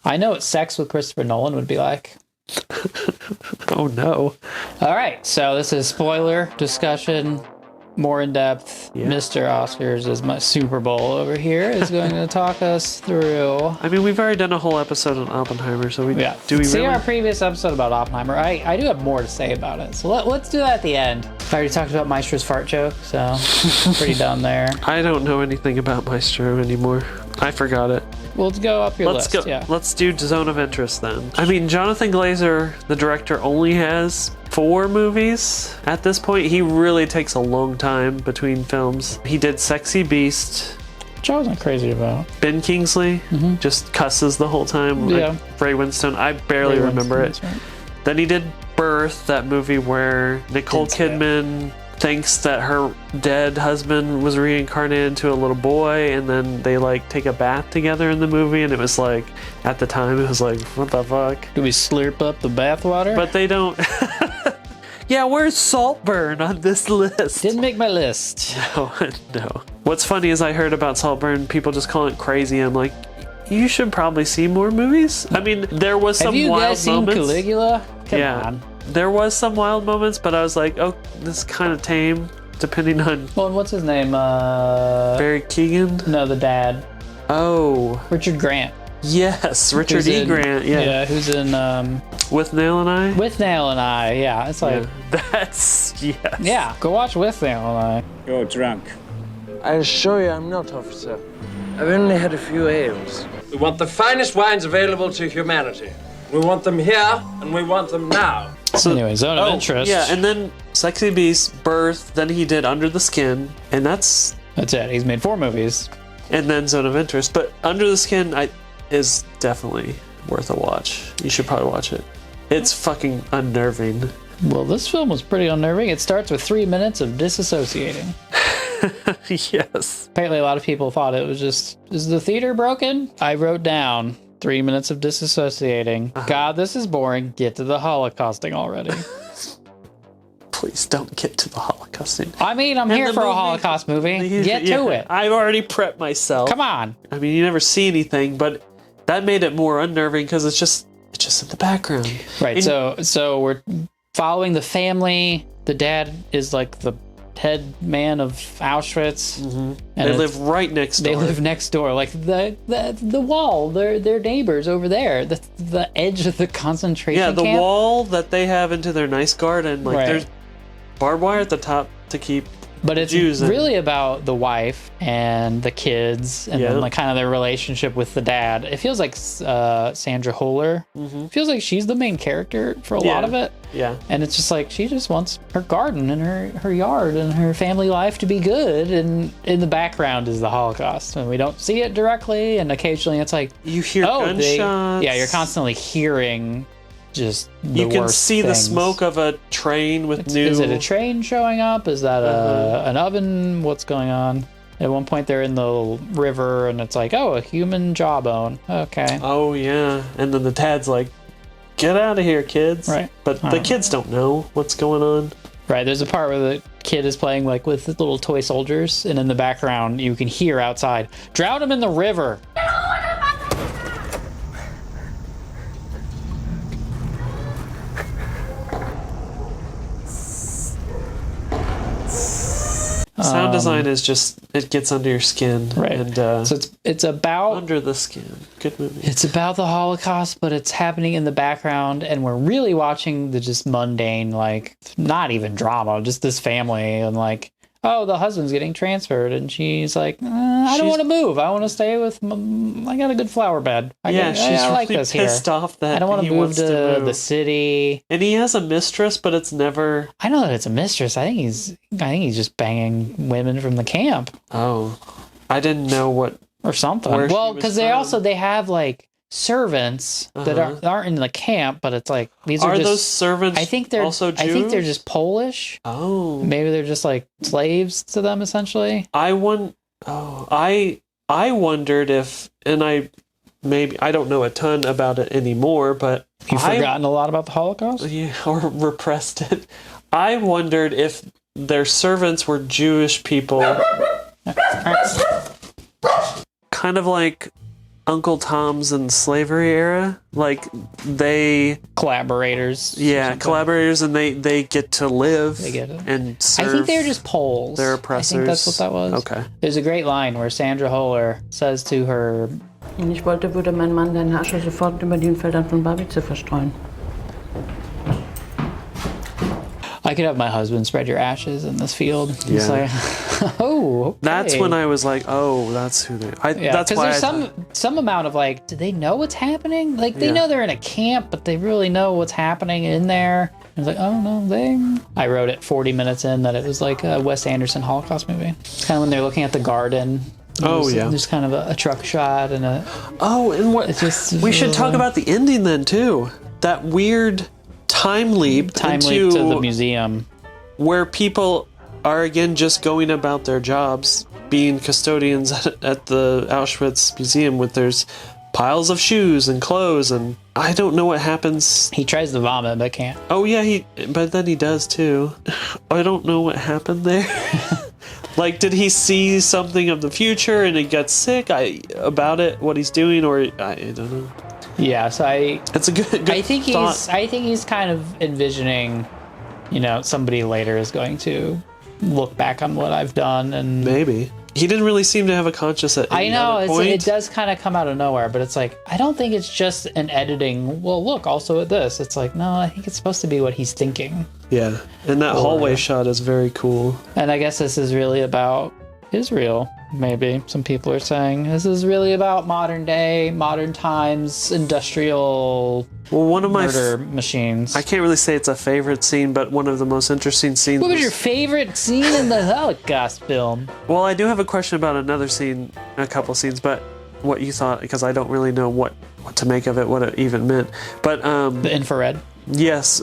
I know what sex with Christopher Nolan would be like. Oh, no. All right, so this is spoiler discussion, more in depth. Yeah. Mr. Oscars is my Super Bowl over here, is going to talk us through. I mean, we've already done a whole episode on Oppenheimer, so do we see really? Our previous episode about Oppenheimer. I do have more to say about it, so let's do that at the end. I already talked about Maestro's fart joke, so pretty done there. I don't know anything about Maestro anymore. I forgot it. We'll go up your list. Go. Yeah. Let's do Zone of Interest then. I mean, Jonathan Glazer, the director, only has 4 movies at this point. He really takes a long time between films. He did Sexy Beast, which I wasn't crazy about. Ben Kingsley just cusses the whole time. Yeah. Like Ray Winstone. I barely remember it. Right. Then he did Birth, that movie where Nicole Kidman thinks that her dead husband was reincarnated into a little boy, and then they like take a bath together in the movie, and it was like, at the time it was like, what the fuck? Do we slurp up the bathwater? But they don't. Yeah, where's Saltburn on this list? Didn't make my list. No. What's funny is I heard about Saltburn, people just call it crazy. I'm like, you should probably see more movies. I mean, there was some wild moments. Have you guys seen Caligula? Come on. There was some wild moments, but I was like, oh, this is kind of tame, depending on... Well, and what's his name? Barry Keoghan? No, the dad. Oh. Richard Grant. Yes, Richard E. Grant, yeah. Yeah, who's in... With Nail and I? With Nail and I, yeah. It's like... Yeah. That's... Yes. Yeah, go watch With Nail and I. You're drunk. I assure you I'm not, officer. I've only had a few ales. We want the finest wines available to humanity. We want them here, and we want them now. So, anyway, Zone of Interest. Yeah, and then Sexy Beast, Birth, then he did Under the Skin, and that's it. He's made 4 movies. And then Zone of Interest. But Under the Skin is definitely worth a watch. You should probably watch it. It's fucking unnerving. Well, this film was pretty unnerving. It starts with 3 minutes of disassociating. Yes. Apparently a lot of people thought it was just, is the theater broken? I wrote down 3 minutes of disassociating. God, this is boring. Get to the Holocausting already. Please don't get to the Holocausting. I mean, I'm here for a Holocaust movie. Get to it. I've already prepped myself. Come on. I mean, you never see anything, but that made it more unnerving because it's just in the background. Right. So we're following the family. The dad is like the head man of Auschwitz. And they live right next door. They live next door, like the wall. They're neighbors over there. The edge of the concentration camp. Yeah, the wall that they have into their nice garden. Like there's barbed wire at the top to keep. But it's Jews really about the wife and the kids, and then like kind of their relationship with the dad. It feels like Sandra Holler. Feels like she's the main character for a lot of it. Yeah. And it's just like she just wants her garden and her yard and her family life to be good. And in the background is the Holocaust, and we don't see it directly. And occasionally it's like you hear gunshots. You're constantly hearing. Just you can see the smoke of a train with new. Is it a train showing up? Is that an oven? What's going on? At one point they're in the river and it's like, oh, a human jawbone. Okay. Oh yeah, and then the dad's like, "Get out of here, kids!" Right. But the kids don't know what's going on. Right. There's a part where the kid is playing like with little toy soldiers, and in the background you can hear outside, "Drown them in the river." Sound design is just, it gets under your skin. Right. And, so it's about... Under the Skin. Good movie. It's about the Holocaust, but it's happening in the background, and we're really watching the just mundane, like, not even drama, just this family, and like, oh, the husband's getting transferred, and she's like, I don't want to move. I want to stay with, I got a good flower bed. I like really this pissed off that I don't want to move to the city. And he has a mistress, but it's never... I know that it's a mistress. I think he's just banging women from the camp. Oh, I didn't know what... Or something. Well, because they have like servants that aren't in the camp, but it's like these are just, those servants I think they're also Jews? I think they're just Polish. Oh. Maybe they're just like slaves to them essentially. I wondered if, and I don't know a ton about it anymore, but you've forgotten a lot about the Holocaust? Yeah, or repressed it. I wondered if their servants were Jewish people. Kind of like Uncle Tom's in slavery era. Like they collaborators. Collaborators, and they get to live. They get it. And serve I think they're just Poles. their oppressors. I think that's what that was. Okay. There's a great line where Sandra Holler says to her, Wenn ich wollte, würde mein Mann deine Asche sofort über den Feldern von Barbie zu verstreuen. I could have my husband spread your ashes in this field. Yeah. It's like, oh, okay. That's when I was like, oh, that's who they are. That's why there's some amount of like, do they know what's happening? Like, they know they're in a camp, but they really know what's happening in there. I was like, oh, no, I wrote it 40 minutes in that it was like a Wes Anderson Holocaust movie. It's kind of when they're looking at the garden. There's kind of a truck shot and a... Oh, and what... It's just, we should talk about the ending then, too. That weird time leap to the museum. Where people are, again, just going about their jobs, being custodians at the Auschwitz Museum with there's piles of shoes and clothes, and I don't know what happens. He tries to vomit, but can't. Oh, yeah, but then he does, too. I don't know what happened there. Like, did he see something of the future and he gets sick about it, what he's doing, or I don't know. Yeah, so it's a good I think thought. I think he's kind of envisioning, somebody later is going to look back on what I've done, and maybe he didn't really seem to have a conscience at any other point. It does kind of come out of nowhere, but it's like, I don't think it's just an editing. Well, look, also at this. It's like, no, I think it's supposed to be what he's thinking. Yeah, and that hallway shot is very cool. And I guess this is really about Israel. Maybe some people are saying this is really about modern times, industrial one of my murder machines. I can't really say it's a favorite scene, but one of the most interesting scenes. What was your favorite scene in the Holocaust film? Well, I do have a question about another scene, a couple scenes, but what you thought, because I don't really know what to make of it, what it even meant. But the infrared. Yes.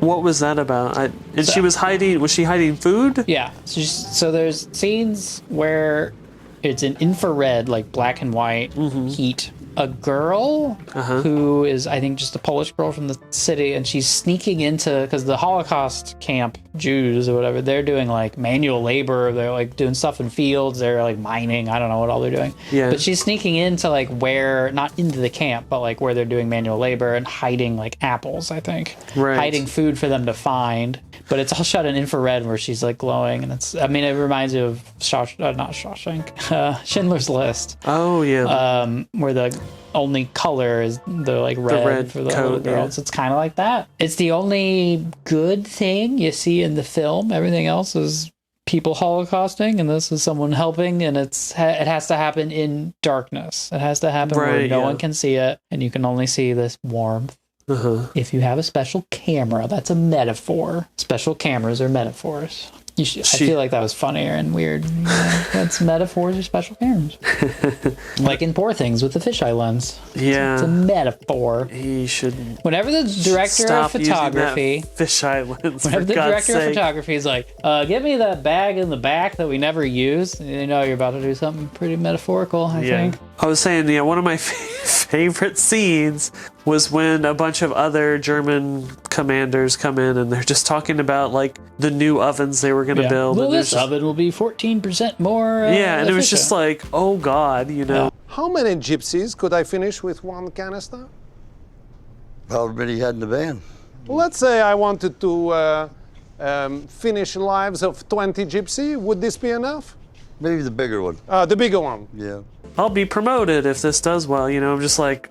What was that about? She was hiding. Was she hiding food? Yeah. So there's scenes where it's an infrared, like black and white heat. A girl who is, I think, just a Polish girl from the city, and she's sneaking into, because the Holocaust camp Jews or whatever, they're doing like manual labor. They're like doing stuff in fields. They're like mining. I don't know what all they're doing. Yeah. But she's sneaking into like where, not into the camp, but like where they're doing manual labor and hiding like apples, I think. Right. Hiding food for them to find. But it's all shot in infrared where she's like glowing, and it reminds you of not Shawshank, Schindler's List. Oh yeah. Where the only color is the like red for the little girls. Yeah. It's kind of like that. It's the only good thing you see in the film. Everything else is people holocausting, and this is someone helping, and it has to happen in darkness. It has to happen where no one can see it, and you can only see this warmth. If you have a special camera, that's a metaphor. Special cameras are metaphors. I feel like that was funnier and weird. That's metaphors or special cameras. Like in Poor Things with the fisheye lens. Yeah. It's a metaphor. He should. Whenever the director of photography. Fisheye lens. Whenever the director of photography is like, give me that bag in the back that we never use, you know you're about to do something pretty metaphorical, I think. I was saying, one of my favorite scenes was when a bunch of other German commanders come in and they're just talking about like the new ovens they were going to build. Well, this oven will be 14% more and it was just like, oh God, How many gypsies could I finish with one canister? How many you had in the van? Let's say I wanted to finish lives of 20 gypsy. Would this be enough? Maybe the bigger one. The bigger one. Yeah. I'll be promoted if this does well. I'm just like...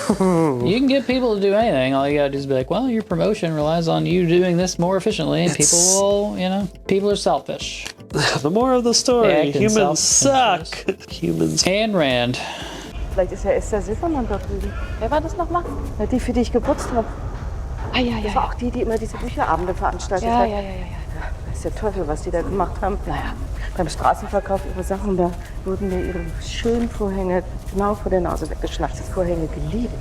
You can get people to do anything. All you gotta do is be like, well, your promotion relies on you doing this more efficiently. And people will, people are selfish. The moral of the story, humans suck. Humans. Ayn Rand. Vielleicht ist ja Esther Silbermann dort drüben. Wer war das nochmal? Na, die, für die ich geputzt habe. Das war auch die immer diese Bücherabende veranstaltet hat. Ja. Weiß der Teufel, was die da gemacht haben. Naja, beim Straßenverkauf ihre Sachen, da wurden mir ihre schönen Vorhänge genau vor der Nase weggeschnappt. Die Vorhänge geliebt.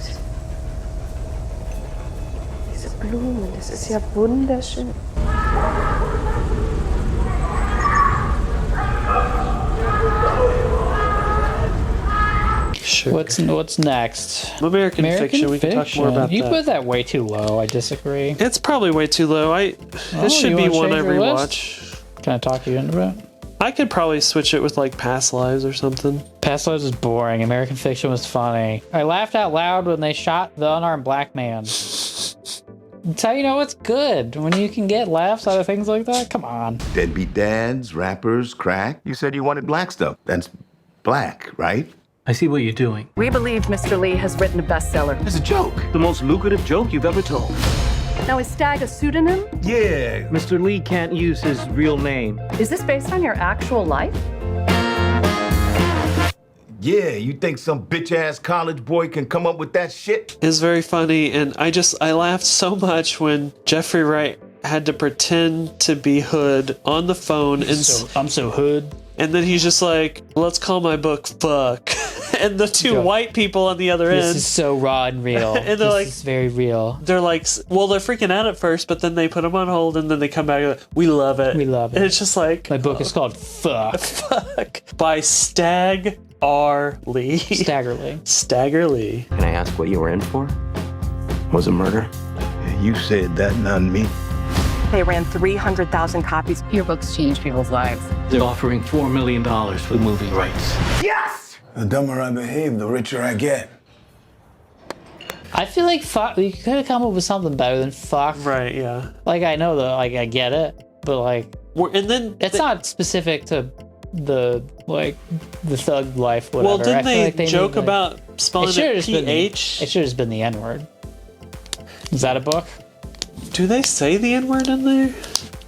Diese Blumen, das ist ja wunderschön. Sure. What's next? American Fiction. We can talk more about that. You put that way too low. I disagree. It's probably way too low. This should be one I rewatch. Can I talk you into it? I could probably switch it with like Past Lives or something. Past Lives was boring. American Fiction was funny. I laughed out loud when they shot the unarmed black man. That's how you know it's good. When you can get laughs out of things like that. Come on. Deadbeat dads, rappers, crack. You said you wanted black stuff. That's black, right? I see what you're doing. We believe Mr. Lee has written a bestseller. It's a joke. The most lucrative joke you've ever told. Now, is Stag a pseudonym? Yeah. Mr. Lee can't use his real name. Is this based on your actual life? Yeah, you think some bitch-ass college boy can come up with that shit? It's very funny, and I laughed so much when Jeffrey Wright had to pretend to be Hood on the phone, and I'm so Hood. And then he's just like, let's call my book Fuck. And the two white people on the other end. This is so raw and real. And they're like, this is very real. They're like, well, they're freaking out at first, but then they put them on hold, and then they come back and like, we love it. We love it. And it's just like, My book is called Fuck. Fuck. By Stag R. Lee. Staggerly. Stagger Lee. Can I ask what you were in for? Was it murder? You said that, not me. They ran 300,000 copies. Your books change people's lives. They're offering $4 million for the movie rights. Yes! The dumber I behave, the richer I get. I feel like Fuck, you could have come up with something better than Fuck. Right, yeah. Like, I know that, like, I get it, but, like, And then it's not specific to the thug life, whatever. Well, didn't I feel they joke about spelling it PH? It should have just been the N-word. Is that a book? Do they say the N-word in there?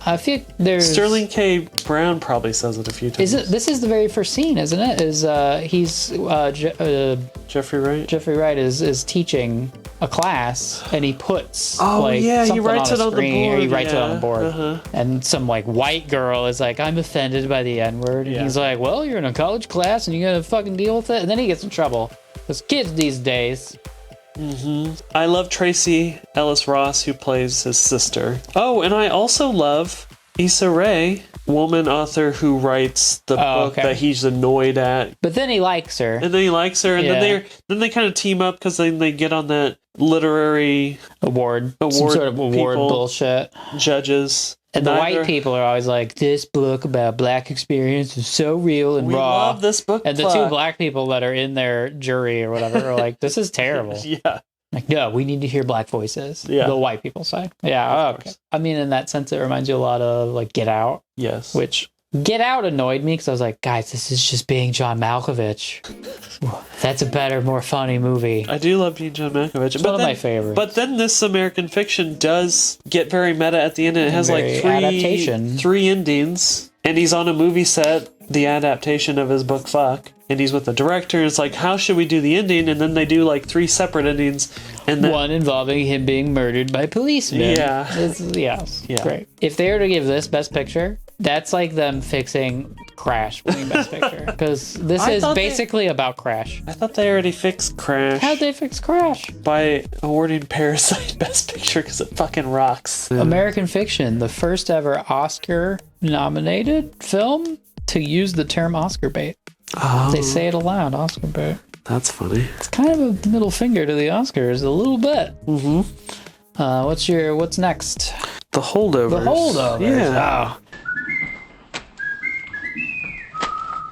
I feel there's Sterling K. Brown probably says it a few times. This is the very first scene, isn't it? Jeffrey Wright? Jeffrey Wright is teaching a class, and he puts he writes it on the board. He writes it on the board, Uh-huh. and some like white girl is like, "I'm offended by the N-word," and he's like, "Well, you're in a college class, and you gotta fucking deal with it." And then he gets in trouble because kids these days. I love Tracy Ellis Ross, who plays his sister. Oh, and I also love Issa Rae, woman author who writes the book that he's annoyed at. But then he likes her, And then he likes her, and then they kind of team up because then they get on that literary award, some sort of award people, bullshit. Judges. And the white people are always like, this book about black experience is so real and We raw. love this book. And the two black people that are in their jury or whatever are like, this is terrible. Yeah. Like, no, we need to hear black voices. Yeah. The white people say. Yeah. Okay. I mean, in that sense, it reminds you a lot of like Get Out. Yes. Which Get Out annoyed me because I was like, guys, this is just being John Malkovich. That's a better, more funny movie. I do love being John Malkovich. It's one of my favorites. But then this American Fiction does get very meta at the end, and it has like three endings. And he's on a movie set, the adaptation of his book Fuck, and he's with the director. And it's like, how should we do the ending? And then they do like three separate endings, and then one involving him being murdered by policemen. Yeah. Yeah. Great. If they were to give this Best Picture, that's like them fixing Crash winning Best Picture, because this is basically about Crash. I thought they already fixed Crash. How'd they fix Crash? By awarding Parasite Best Picture because it fucking rocks. American Fiction, the first ever Oscar-nominated film to use the term Oscar bait. Oh. They say it aloud, Oscar bait. That's funny. It's kind of a middle finger to the Oscars, a little bit. Mm-hmm. What's next? The Holdovers. The Holdovers. Yeah. Oh.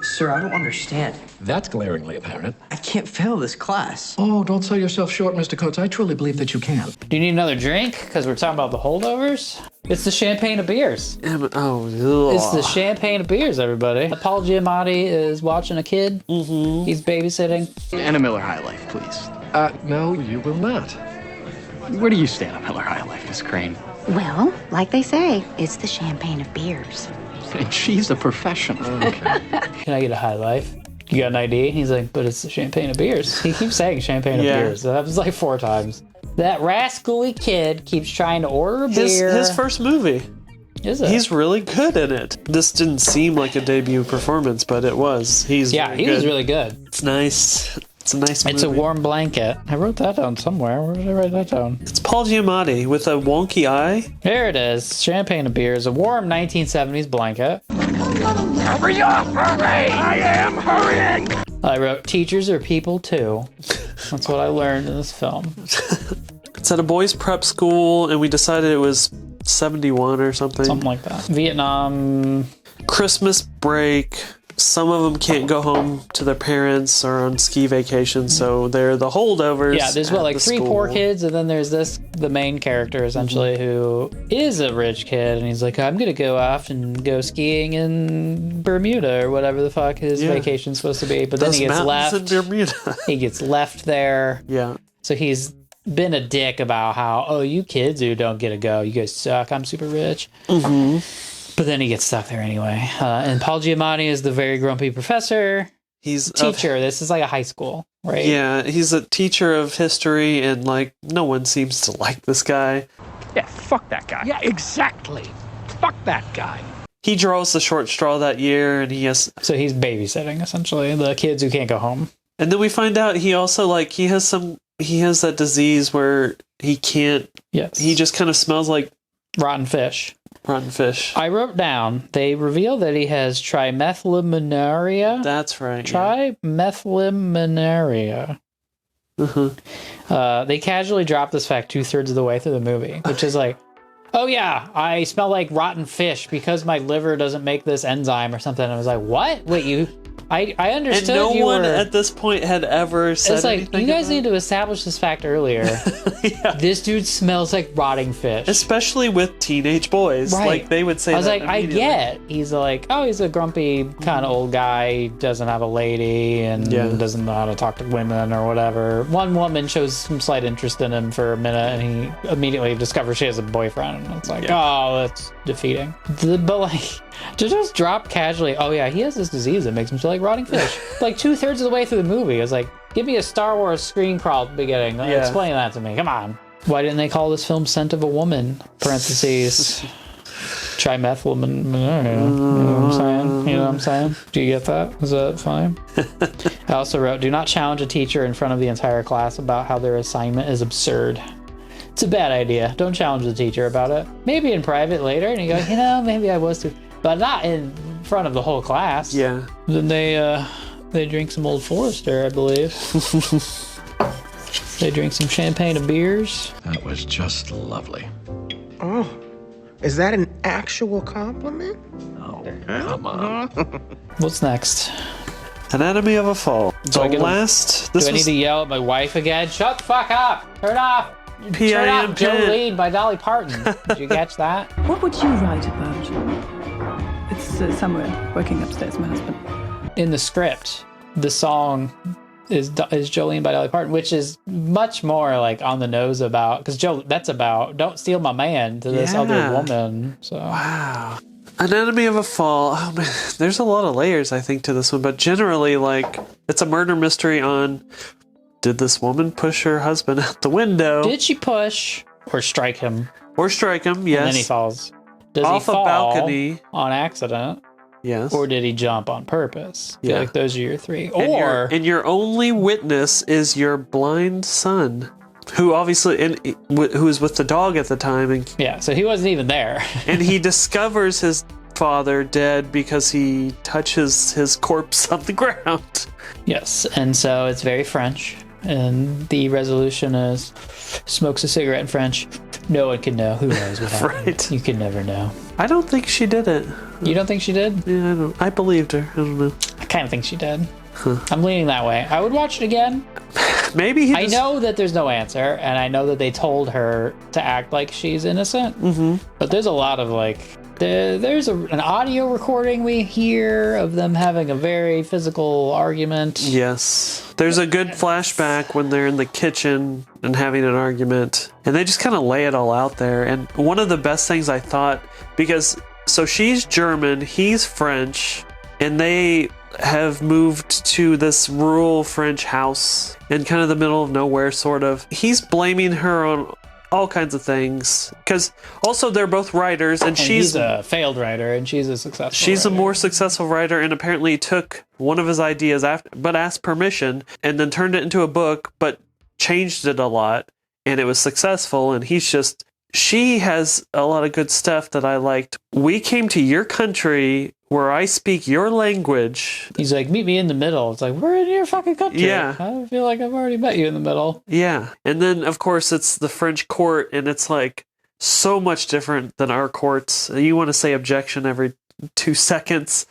Sir, I don't understand. That's glaringly apparent. I can't fail this class. Oh, don't sell yourself short, Mr. Coates. I truly believe that you can. Do you need another drink? Because we're talking about the Holdovers. It's the champagne of beers. It's the champagne of beers, everybody. Paul Giamatti is watching a kid. Mm-hmm. He's babysitting. And a Miller High Life, please. No, you will not. Where do you stand on Miller High Life, Miss Crane? Well, like they say, it's the champagne of beers. And she's a professional. Okay. Can I get a High Life? You got an ID? He's like, but it's the champagne of beers. He keeps saying champagne of beers. That was like 4 times. That rascally kid keeps trying to order a beer. His first movie. Is it? He's really good in it. This didn't seem like a debut performance, but it was. He was really good. It's nice. It's a nice movie. It's a warm blanket. I wrote that down somewhere. Where did I write that down? It's Paul Giamatti with a wonky eye. There it is. Champagne of beers. A warm 1970s blanket. Hurry up! Hurry! I am hurrying! I wrote, teachers are people too. That's what I learned in this film. It's at a boys' prep school, and we decided it was 71 or something. Something like that. Vietnam. Christmas break. Some of them can't go home to their parents or on ski vacation, so they're the holdovers. Yeah, there's what, like three poor kids, and then there's the main character, essentially, who is a rich kid, and he's like, I'm gonna go off and go skiing in Bermuda, or whatever the fuck his vacation's supposed to be, but then he gets left. In Bermuda. He gets left there. Yeah. So he's been a dick about how, oh, you kids who don't get to go, you guys suck, I'm super rich. Mm-hmm. But then he gets stuck there anyway. And Paul Giamatti is the very grumpy professor. He's a teacher. This is like a high school, right? Yeah, he's a teacher of history, and like no one seems to like this guy. Yeah, fuck that guy. Yeah, exactly. Fuck that guy. He draws the short straw that year, and so he's babysitting essentially the kids who can't go home. And then we find out he also he has that disease where he can't. Yes. He just kind of smells like rotten fish. Rotten fish. I wrote down, they reveal that he has trimethylminaria. That's right. Trimethylminaria. They casually drop this fact 2/3 of the way through the movie, which is like, oh yeah, I smell like rotten fish because my liver doesn't make this enzyme or something. I was like, what? Wait, I understood. And no one at this point had ever said it's like, anything. You guys need to establish this fact earlier. Yeah. This dude smells like rotting fish. Especially with teenage boys. Right. Like, they would say that. I was like, I get. He's like, oh, he's a grumpy kind of old guy. He doesn't have a lady and doesn't know how to talk to women or whatever. One woman shows some slight interest in him for a minute, and he immediately discovers she has a boyfriend. And it's like, oh, that's defeating. But like, to just drop casually, oh yeah, he has this disease that makes him feel like rotting fish. Like 2/3 of the way through the movie, I was like, give me a Star Wars screen crawl at the beginning. Explain that to me. Come on. Why didn't they call this film Scent of a Woman? Parentheses. Trimethylminaria. You know what I'm saying? You know what I'm saying? Do you get that? Is that fine? I also wrote, do not challenge a teacher in front of the entire class about how their assignment is absurd. It's a bad idea. Don't challenge the teacher about it. Maybe in private later, and you go, maybe I was too. But not in front of the whole class. Yeah. Then they drink some Old Forester, I believe. They drink some champagne and beers. That was just lovely. Oh, is that an actual compliment? Oh, come on. What's next? Anatomy of a Fall. Do I need to yell at my wife again? Shut the fuck up! Turn off! Turn off Jolene by Dolly Parton. Did you catch that? What would you write about? It's somewhere working upstairs, my husband. In the script, the song is Jolene by Dolly Parton, which is much more like on the nose about, because that's about don't steal my man to this other woman. So wow. Anatomy of a Fall. Oh man, there's a lot of layers I think to this one, but generally like it's a murder mystery on, did this woman push her husband out the window? Did she push or strike him? Yes. And then he falls. Does off he fall a balcony on accident? Yes. Or did he jump on purpose? I feel like those are your three. And your only witness is your blind son, who obviously who was with the dog at the time. And, so he wasn't even there. And he discovers his father dead because he touches his corpse on the ground. Yes, and so it's very French. And the resolution is smokes a cigarette in French. No one can know. Who knows what happened? Right. You can never know. I don't think she did it. You don't think she did? Yeah, I believed her. I don't know. I kind of think she did. I'm leaning that way. I would watch it again. Maybe I know that there's no answer, and I know that they told her to act like she's innocent. Mm-hmm. But there's a lot of there's an audio recording we hear of them having a very physical argument. Yes. There's a good flashback when they're in the kitchen and having an argument, and they just kind of lay it all out there. And one of the best things I thought, because so she's German, he's French, and they have moved to this rural French house in kind of the middle of nowhere, sort of. He's blaming her on all kinds of things, because also they're both writers, and she's he's a failed writer and she's a successful she's writer. A more successful writer, and apparently took one of his ideas but asked permission, and then turned it into a book but changed it a lot, and it was successful. And she has a lot of good stuff that I liked. We came to your country where I speak your language. He's like, meet me in the middle. It's like, we're in your fucking country. Yeah. I feel like I've already met you in the middle. Yeah. And then, of course, it's the French court, and it's like so much different than our courts. You want to say objection every 2 seconds.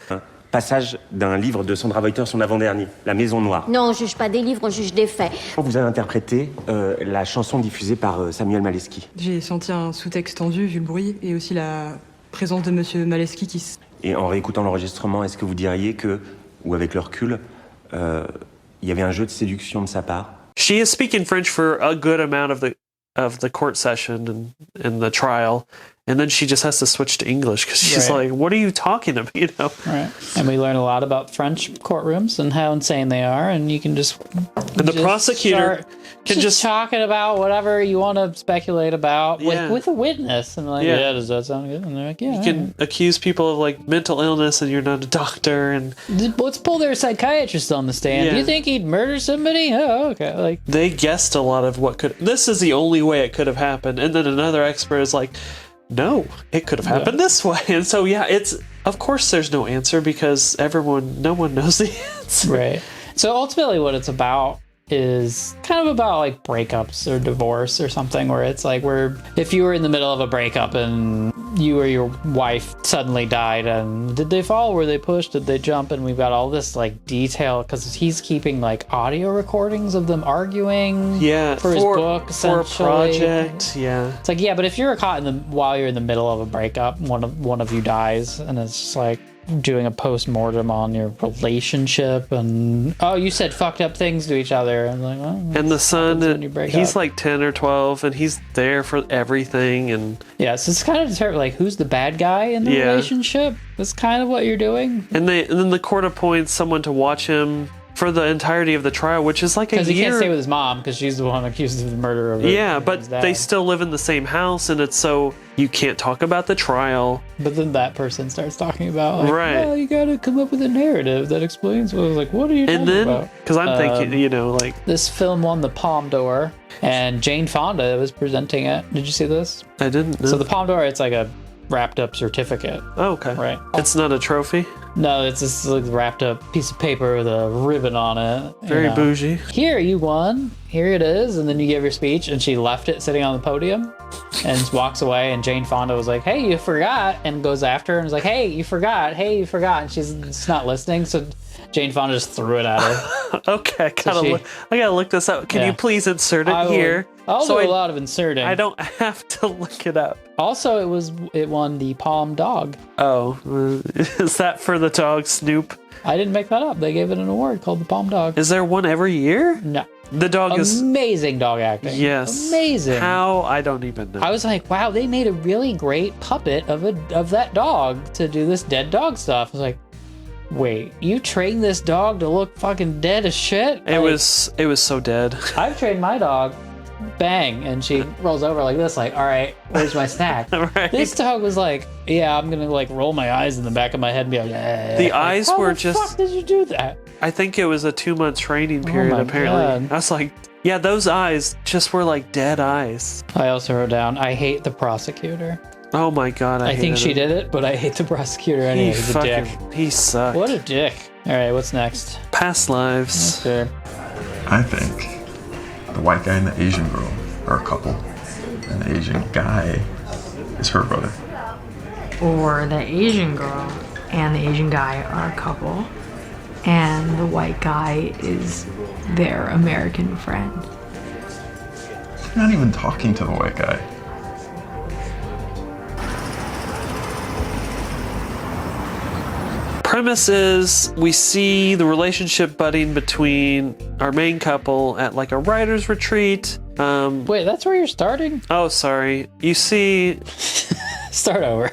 Passage d'un livre de Sandra Reuter, son avant-dernier, La Maison Noire. Non, on juge pas des livres, on juge des faits. Vous avez interprété la chanson diffusée par Samuel Maleski. J'ai senti un sous-texte tendu vu le bruit et aussi la présence de Monsieur Maleski qui... Et en réécoutant l'enregistrement, est-ce que vous diriez que, ou avec le recul, il y avait un jeu de séduction de sa part? She is speaking French for a good amount of the court session and the trial, and then she just has to switch to English because she's like, "What are you talking about?" You know. Right. And we learn a lot about French courtrooms and how insane they are, and you can just the prosecutor can just talking about whatever you want to speculate about with a witness, and like, does that sound good? And they're like, yeah. You can accuse people of like mental illness, and you're not a doctor, and let's pull their psychiatrist on the stand. Yeah. Do you think he'd murder somebody? Oh, okay. Like they guessed a lot of what could. This is the only way it could have happened, and then another expert is like, no, it could have happened this way. And so, it's, of course there's no answer because no one knows the answer. Right. So ultimately what it's about is kind of about like breakups or divorce or something, where it's like if you were in the middle of a breakup and you or your wife suddenly died, and did they fall, were they pushed, did they jump, and we've got all this like detail because he's keeping like audio recordings of them arguing for his book, for a project. It's like, but if you're caught while you're in the middle of a breakup, one of you dies, and it's just like doing a post-mortem on your relationship, and you said fucked up things to each other, and like, and the son, he's like 10 or 12, and he's there for everything, and so it's kind of determined like who's the bad guy in the relationship. That's kind of what you're doing, and then the court appoints someone to watch him for the entirety of the trial, which is like a year. Because he can't stay with his mom because she's the one accused of the murder of but they still live in the same house, and it's so you can't talk about the trial. But then that person starts talking about like, well, you gotta come up with a narrative that explains what. I was like, what are you talking about? Because I'm thinking, like this film won the Palme d'Or, and Jane Fonda was presenting it. Did you see this? I didn't. So the Palme d'Or, it's like a wrapped up certificate. Oh, okay. Right. It's not a trophy? No, it's this like wrapped up piece of paper with a ribbon on it. Very bougie. Here, you won. Here it is. And then you give your speech, and she left it sitting on the podium and walks away. And Jane Fonda was like, hey, you forgot. And goes after her and is like, hey, you forgot. Hey, you forgot. And she's not listening. So Jane Fonda just threw it at her. Okay, I gotta look this up. Can you please insert it here? I'll do a lot of inserting. I don't have to look it up. Also, it won the Palm Dog. Oh, is that for the dog Snoop? I didn't make that up. They gave it an award called the Palm Dog. Is there one every year? No. The dog is amazing dog acting. Yes, amazing. How? I don't even know. I was like, wow, they made a really great puppet of that dog to do this dead dog stuff. I was like, wait, you trained this dog to look fucking dead as shit? It was so dead. I've trained my dog, bang, and she rolls over like this, like, all right, where's my snack? Right. This dog was like, yeah, I'm gonna like roll my eyes in the back of my head and be like, the eyes were just. How the fuck did you do that? I think it was a 2-month training period. Apparently, God. I was like, yeah, those eyes just were like dead eyes. I also wrote down, I hate the prosecutor. Oh my God, I think she did it, but I hate the prosecutor anyway. He's a dick. He sucked. What a dick. All right, what's next? Past lives. Okay. I think the white guy and the Asian girl are a couple, and the Asian guy is her brother. Or the Asian girl and the Asian guy are a couple, and the white guy is their American friend. You're not even talking to the white guy. Premise is we see the relationship budding between our main couple at like a writer's retreat. Wait, that's where you're starting? Oh, sorry. You see... Start over.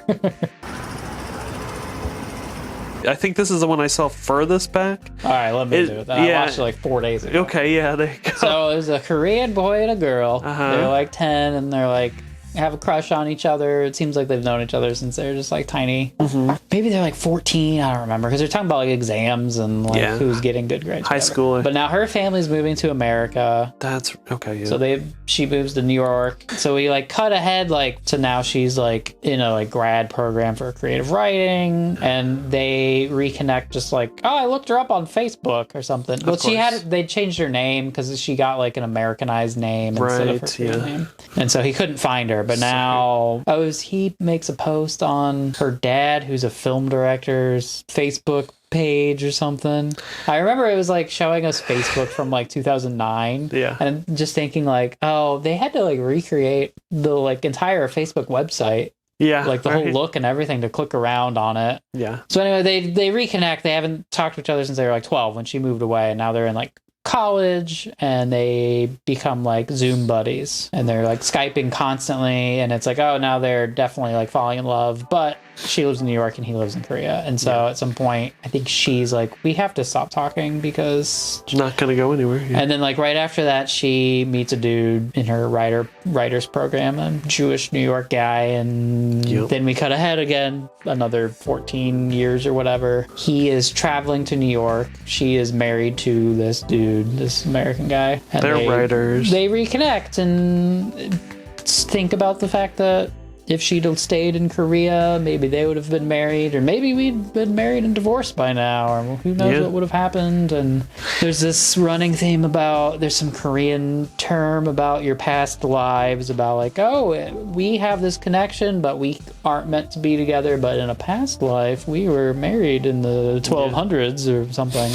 I think this is the one I saw furthest back. All right, let me do it. I watched it like 4 days ago. Okay, yeah, there you go. So there's a Korean boy and a girl. They're like 10, and they're like have a crush on each other. It seems like they've known each other since they're just like tiny. Mm-hmm. Maybe they're like 14. I don't remember, because they're talking about like exams and like who's getting good grades. High school. But now her family's moving to America. That's okay. Yeah. So she moves to New York. So we like cut ahead like to now she's like in a like grad program for creative writing, and they reconnect just like, oh, I looked her up on Facebook or something. Well, they changed her name because she got like an Americanized name instead of her real name, and so he couldn't find her. but now he makes a post on her dad, who's a film director's Facebook page or something. I remember it was like showing us Facebook from like 2009. Yeah. And just thinking like, oh, they had to like recreate the like entire Facebook website. Yeah. Like the whole look and everything to click around on it. Yeah. So anyway, they reconnect. They haven't talked to each other since they were like 12 when she moved away, and now they're in like college, and they become like Zoom buddies, and they're like Skyping constantly, and it's like, oh, now they're definitely like falling in love, but she lives in New York and he lives in Korea, and so at some point I think she's like, we have to stop talking because it's not gonna go anywhere. And then like right after that, she meets a dude in her writers program, a Jewish New York guy, and then we cut ahead again another 14 years or whatever. He is traveling to New York. She is married to this dude, this American guy, and they're writers. They reconnect and think about the fact that if she'd have stayed in Korea, maybe they would have been married, or maybe we'd been married and divorced by now, or who knows what would have happened. And there's this running theme about, there's some Korean term about your past lives, about like, oh, we have this connection, but we aren't meant to be together, but in a past life, we were married in the 1200s or something.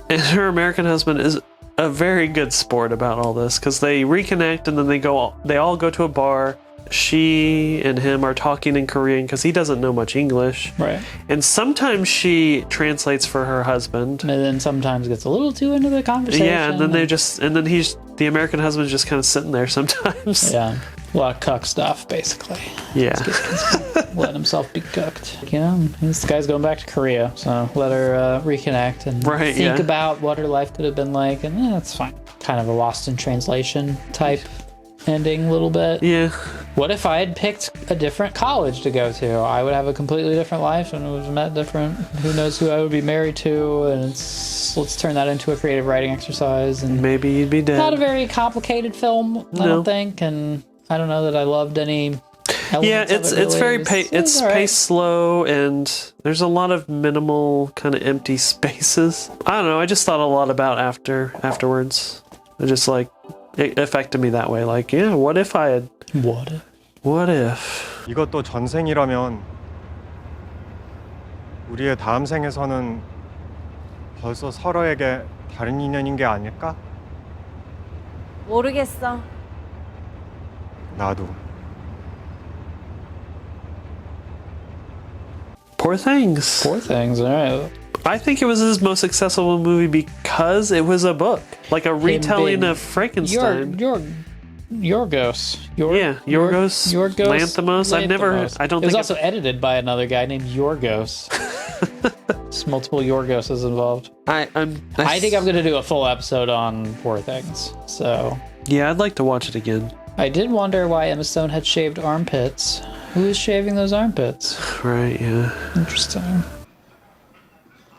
And her American husband is a very good sport about all this, because they reconnect and then they all go to a bar. She and him are talking in Korean because he doesn't know much English. Right. And sometimes she translates for her husband. And then sometimes gets a little too into the conversation. Yeah, and then the American husband's just kind of sitting there sometimes. Yeah. A lot of cuck stuff, basically. Yeah. Letting himself be cooked. You know, this guy's going back to Korea, so let her reconnect and think about what her life could have been like, and that's fine. Kind of a lost in translation type ending a little bit. Yeah. What if I had picked a different college to go to? I would have a completely different life and it was met different. Who knows who I would be married to? And let's turn that into a creative writing exercise. And maybe you'd be dead. Not a very complicated film, I don't think. And I don't know that I loved any elements of it, it's really. very it's paced slow, and there's a lot of minimal kind of empty spaces. I don't know. I just thought a lot about afterwards. I just like. It affected me that way. Like, yeah, what if I had... What if? 이것도 전생이라면 우리의 다음 생에서는 벌써 서로에게 다른 인연인 게 아닐까? 모르겠어. 나도. Poor Things. Poor Things, all right. I think it was his most successful movie because it was a book, like a retelling of Frankenstein. Yorgos. Yorgos Lanthimos. I don't think it was also edited by another guy named Yorgos. There's multiple Yorgoses involved. I think I'm going to do a full episode on Poor Things. So yeah, I'd like to watch it again. I did wonder why Emma Stone had shaved armpits. Who is shaving those armpits? Right, yeah. Interesting.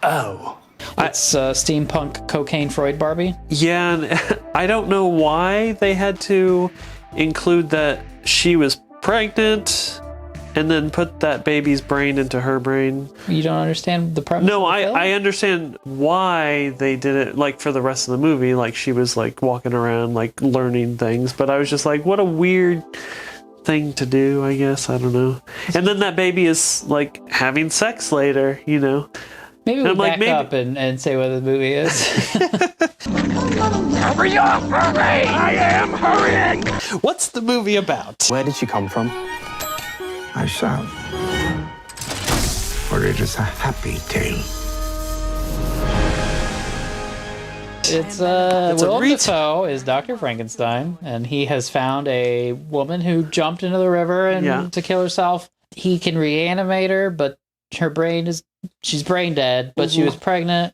Oh. It's steampunk cocaine Freud Barbie? Yeah, and I don't know why they had to include that she was pregnant and then put that baby's brain into her brain. You don't understand the premise? No, I understand why they did it, like, for the rest of the movie. Like, she was, like, walking around, like, learning things. But I was just like, what a weird thing to do, I guess. I don't know. And then that baby is, like, having sex later, you know? Maybe we'll back up and say what the movie is. Hurry up, hurry! I am hurrying! What's the movie about? Where did she come from? I shall. For it is a happy tale. It's Willem Dafoe is Dr. Frankenstein, and he has found a woman who jumped into the river and to kill herself. He can reanimate her, but her brain she's brain dead, but she was pregnant.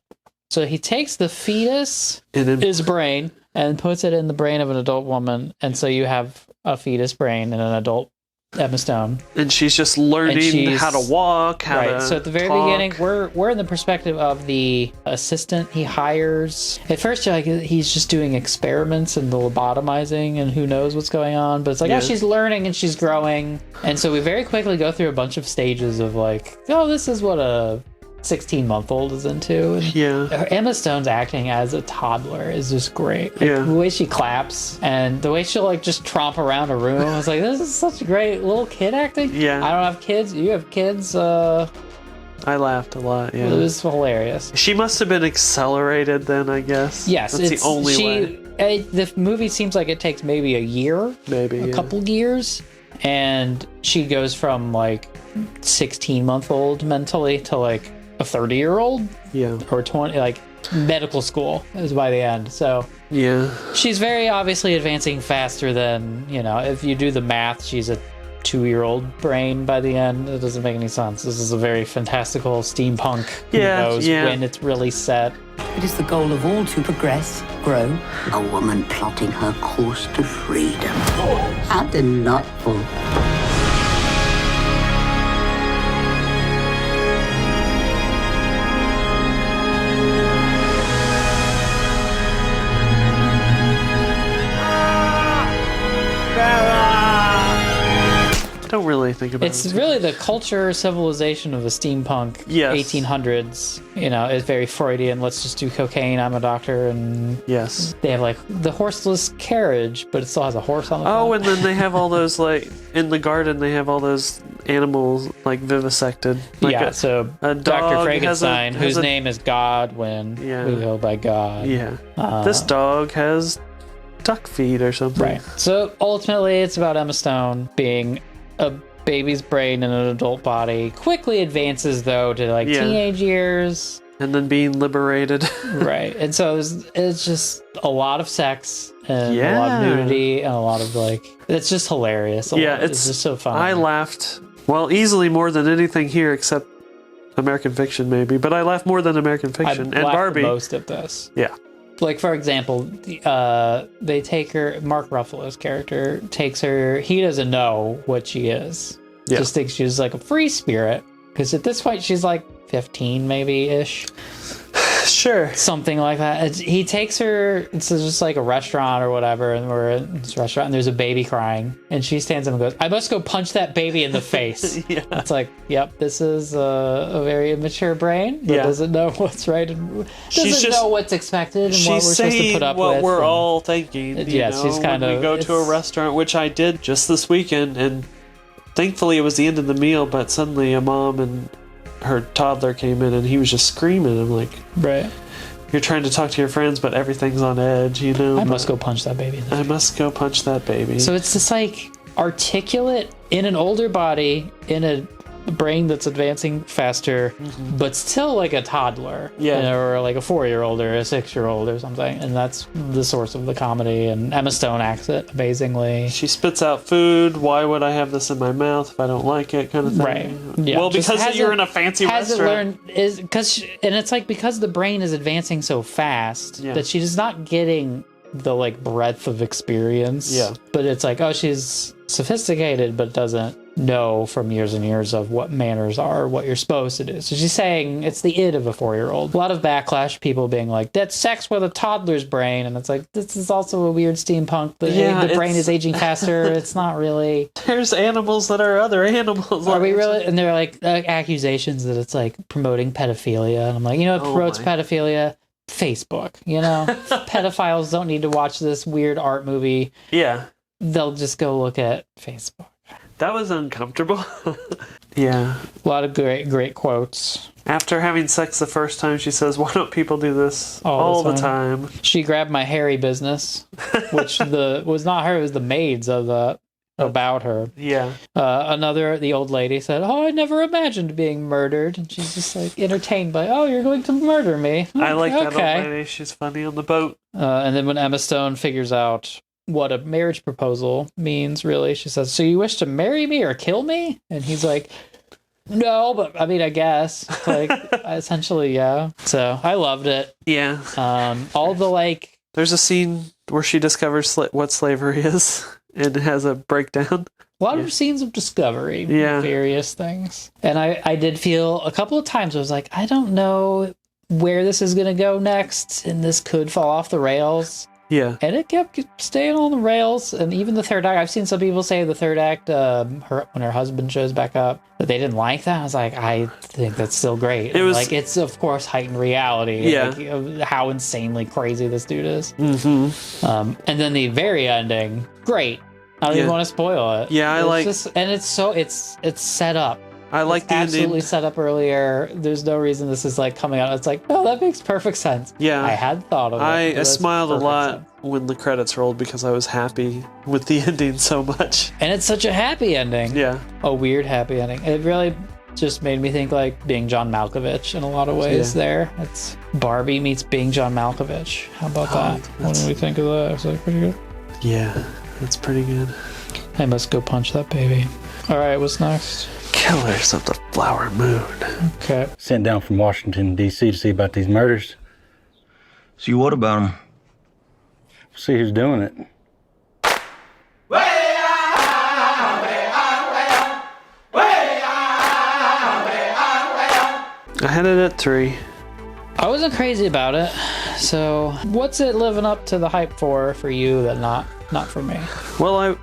So he takes the fetus, his brain, and puts it in the brain of an adult woman. And so you have a fetus brain and an adult Emma Stone. And she's just learning how to walk, how to So at the very beginning, we're in the perspective of the assistant he hires. At first, you're like, he's just doing experiments and the lobotomizing and who knows what's going on. But it's like, oh, she's learning and she's growing. And so we very quickly go through a bunch of stages of like, oh, this is what a 16-month-old is into. And Yeah. Emma Stone's acting as a toddler is just great. Like, the way she claps and the way she'll like just tromp around a room. I was like, this is such great little kid acting. Yeah. I don't have kids. You have kids. I laughed a lot, yeah. It was hilarious. She must have been accelerated then, I guess. Yes, that's the only way. The movie seems like it takes maybe a year, a couple years, and she goes from like 16-month-old mentally to like a 30-year-old, or 20, like medical school is by the end. So she's very obviously advancing faster than, if you do the math, she's a 2-year-old brain by the end. It doesn't make any sense. This is a very fantastical steampunk. Who knows when it's really set. It is the goal of all to progress, grow. A woman plotting her course to freedom. How delightful. Don't really think about it. It's really the culture, civilization of the steampunk 1800s. It's very Freudian. Let's just do cocaine. I'm a doctor, and they have like the horseless carriage, but it still has a horse on the front. Oh, and then they have all those like in the garden. They have all those animals like vivisected. Like so a Dr. dog Frankenstein, whose name is Godwin. We go by God. Yeah. This dog has duck feet or something. Right. So ultimately, it's about Emma Stone being a baby's brain in an adult body. Quickly advances though to like teenage years, and then being liberated. Right. And so it's just a lot of sex and a lot of nudity and a lot of like, it's just hilarious. It's just so fun. I laughed easily more than anything here except American Fiction maybe, but I laughed more than American Fiction and Barbie. Most of this. Yeah. Like, for example, they take her, Mark Ruffalo's character takes her, he doesn't know what she is. Just thinks she's like a free spirit. Because at this point, she's like 15 maybe-ish. Sure. Something like that. He takes her, it's just like a restaurant or whatever, and we're in this restaurant, and there's a baby crying. And she stands up and goes, I must go punch that baby in the face. It's like, yep, this is a very immature brain that doesn't know what's right and doesn't know what's expected and what we're supposed to put up with. She's saying what we're all thinking. She's kind of... We go to a restaurant, which I did just this weekend, and thankfully it was the end of the meal, but suddenly a mom and her toddler came in and he was just screaming. I'm like, right, you're trying to talk to your friends, but everything's on edge, I must go punch that baby. I must go punch that baby. So it's just like articulate in an older body, in a brain that's advancing faster, but still like a toddler, or like a 4-year-old or a 6-year-old or something. And that's the source of the comedy. And Emma Stone acts it amazingly. She spits out food. Why would I have this in my mouth if I don't like it? Kind of thing. Right. Yeah. Well, because you're in a fancy restaurant. And it's like because the brain is advancing so fast that she's not getting the like breadth of experience. But it's like, oh, she's sophisticated, but doesn't know from years and years of what manners are, what you're supposed to do. So she's saying it's the id of a 4-year-old. A lot of backlash, people being like, that's sex with a toddler's brain. And it's like, this is also a weird steampunk. The brain is aging faster. It's not really. There's animals that are other animals. Are we really? And they're like accusations that it's like promoting pedophilia. And I'm like, what promotes pedophilia? Facebook. Pedophiles don't need to watch this weird art movie. They'll just go look at Facebook. That was uncomfortable. A lot of great quotes. After having sex the first time, she says, why don't people do this all the time? She grabbed my hairy business, which was not her, it was the maids of the about her. The old lady said, oh, I never imagined being murdered. And she's just like entertained by, oh, you're going to murder me. I like that old lady. She's funny on the boat. And then when Emma Stone figures out what a marriage proposal means, really, she says, so you wish to marry me or kill me? And he's like, no, but I mean, I guess. Like, essentially, yeah. So I loved it. All the like... There's a scene where she discovers what slavery is and has a breakdown. A lot of scenes of discovery, various things. And I did feel a couple of times I was like, I don't know where this is going to go next, and this could fall off the rails. Yeah. And it kept staying on the rails. And even the third act, I've seen some people say the third act, when her husband shows back up, that they didn't like that. I was like, I think that's still great. It was like, it's of course heightened reality. Yeah. Like, of how insanely crazy this dude is. Mm-hmm. And then the very ending, great. I don't even want to spoil it. Yeah, it's set up. I like the absolutely ending. Set up earlier. There's no reason this is like coming out. It's like, no, that makes perfect sense. Yeah. I had thought of it. I smiled a lot when the credits rolled because I was happy with the ending so much. And it's such a happy ending. Yeah. A weird happy ending. It really just made me think like being John Malkovich in a lot of ways there. It's Barbie meets being John Malkovich. How about that? What do we think of that? Is that pretty good? Yeah, that's pretty good. I must go punch that baby. All right, what's next? Killers of the Flower Moon. Okay. Sent down from Washington, D.C. to see about these murders. See what about them? See who's doing it. I had it at 3. I wasn't crazy about it. So, what's it living up to the hype for you that not for me? Well,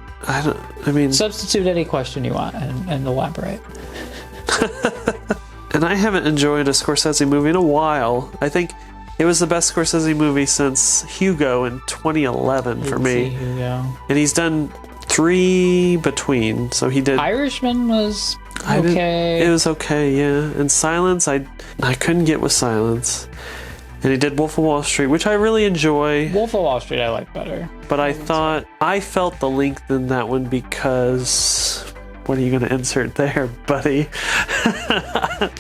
I mean, substitute any question you want and elaborate. And I haven't enjoyed a Scorsese movie in a while. I think it was the best Scorsese movie since Hugo in 2011 for me. Hugo. And he's done 3 between. So he did Irishman was okay. It was okay, yeah. And Silence, I couldn't get with Silence. And he did Wolf of Wall Street, which I really enjoy. Wolf of Wall Street I like better. But I felt the length in that one because... What are you going to insert there, buddy?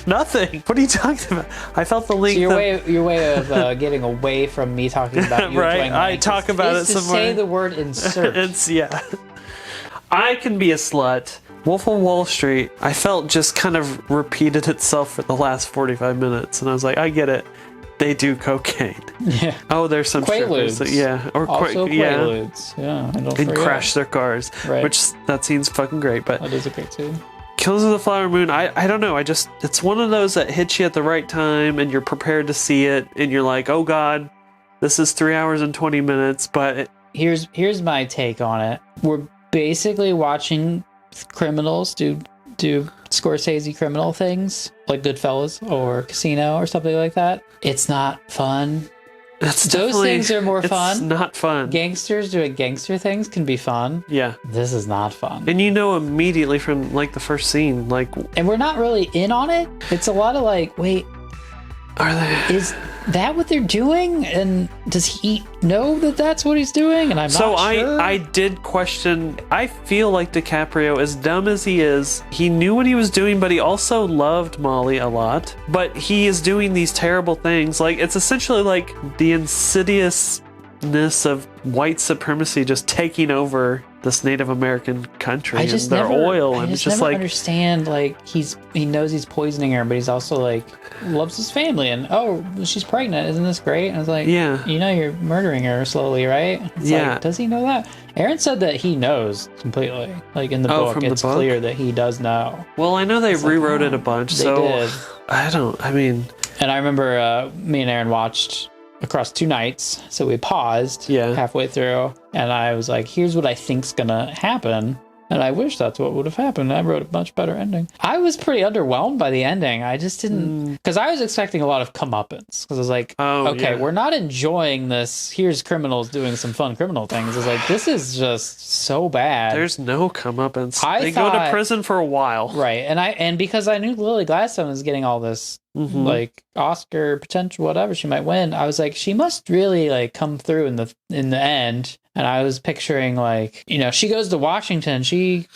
Nothing. What are you talking about? I felt the length. So your way of getting away from me talking about you right? I talk about it somewhere. Say the word insert. Yeah. I can be a slut. Wolf of Wall Street, I felt just kind of repeated itself for the last 45 minutes, and I was like, I get it. They do cocaine. Yeah. Oh, there's some strippers. Yeah. Or also yeah. Quaaludes. Yeah. And crash their cars. Right. Which that scene's fucking great. But that is a great scene. Killers of the Flower Moon, I don't know. It's one of those that hits you at the right time and you're prepared to see it and you're like, oh God, this is 3 hours and 20 minutes. But here's my take on it. We're basically watching criminals do Scorsese criminal things like Goodfellas or Casino or something like that. It's not fun. Those things are more fun. It's not fun. Gangsters doing gangster things can be fun. Yeah. This is not fun. And you know immediately from like the first scene, like... And we're not really in on it. It's a lot of like, wait... Are they... Is that what they're doing? And does he know that that's what he's doing? And I'm not sure. So I did question... I feel like DiCaprio, as dumb as he is, he knew what he was doing, but he also loved Molly a lot. But he is doing these terrible things. Like, it's essentially like the insidiousness of white supremacy just taking over this Native American country and their oil. And it's just like... understand, like, he knows he's poisoning her, but he's also like... loves his family and she's pregnant, isn't this great? And I was like, yeah, you know you're murdering her slowly, right? It's like, does he know that? Aaron said that he knows completely, like in the book it's clear that he does know. Well, I know they rewrote it a bunch, so did. And I remember me and Aaron watched across 2 nights, so we paused halfway through and I was like, here's what I think's gonna happen. And I wish that's what would have happened. I wrote a much better ending. I was pretty underwhelmed by the ending. I just didn't... Because I was expecting a lot of comeuppance. Because I was like, we're not enjoying this. Here's criminals doing some fun criminal things. It's like, this is just so bad. There's no comeuppance. They go to prison for a while. Right. And because I knew Lily Gladstone was getting all this like Oscar potential, whatever she might win, I was like, she must really like come through in the end. And I was picturing like, you know, she goes to Washington, she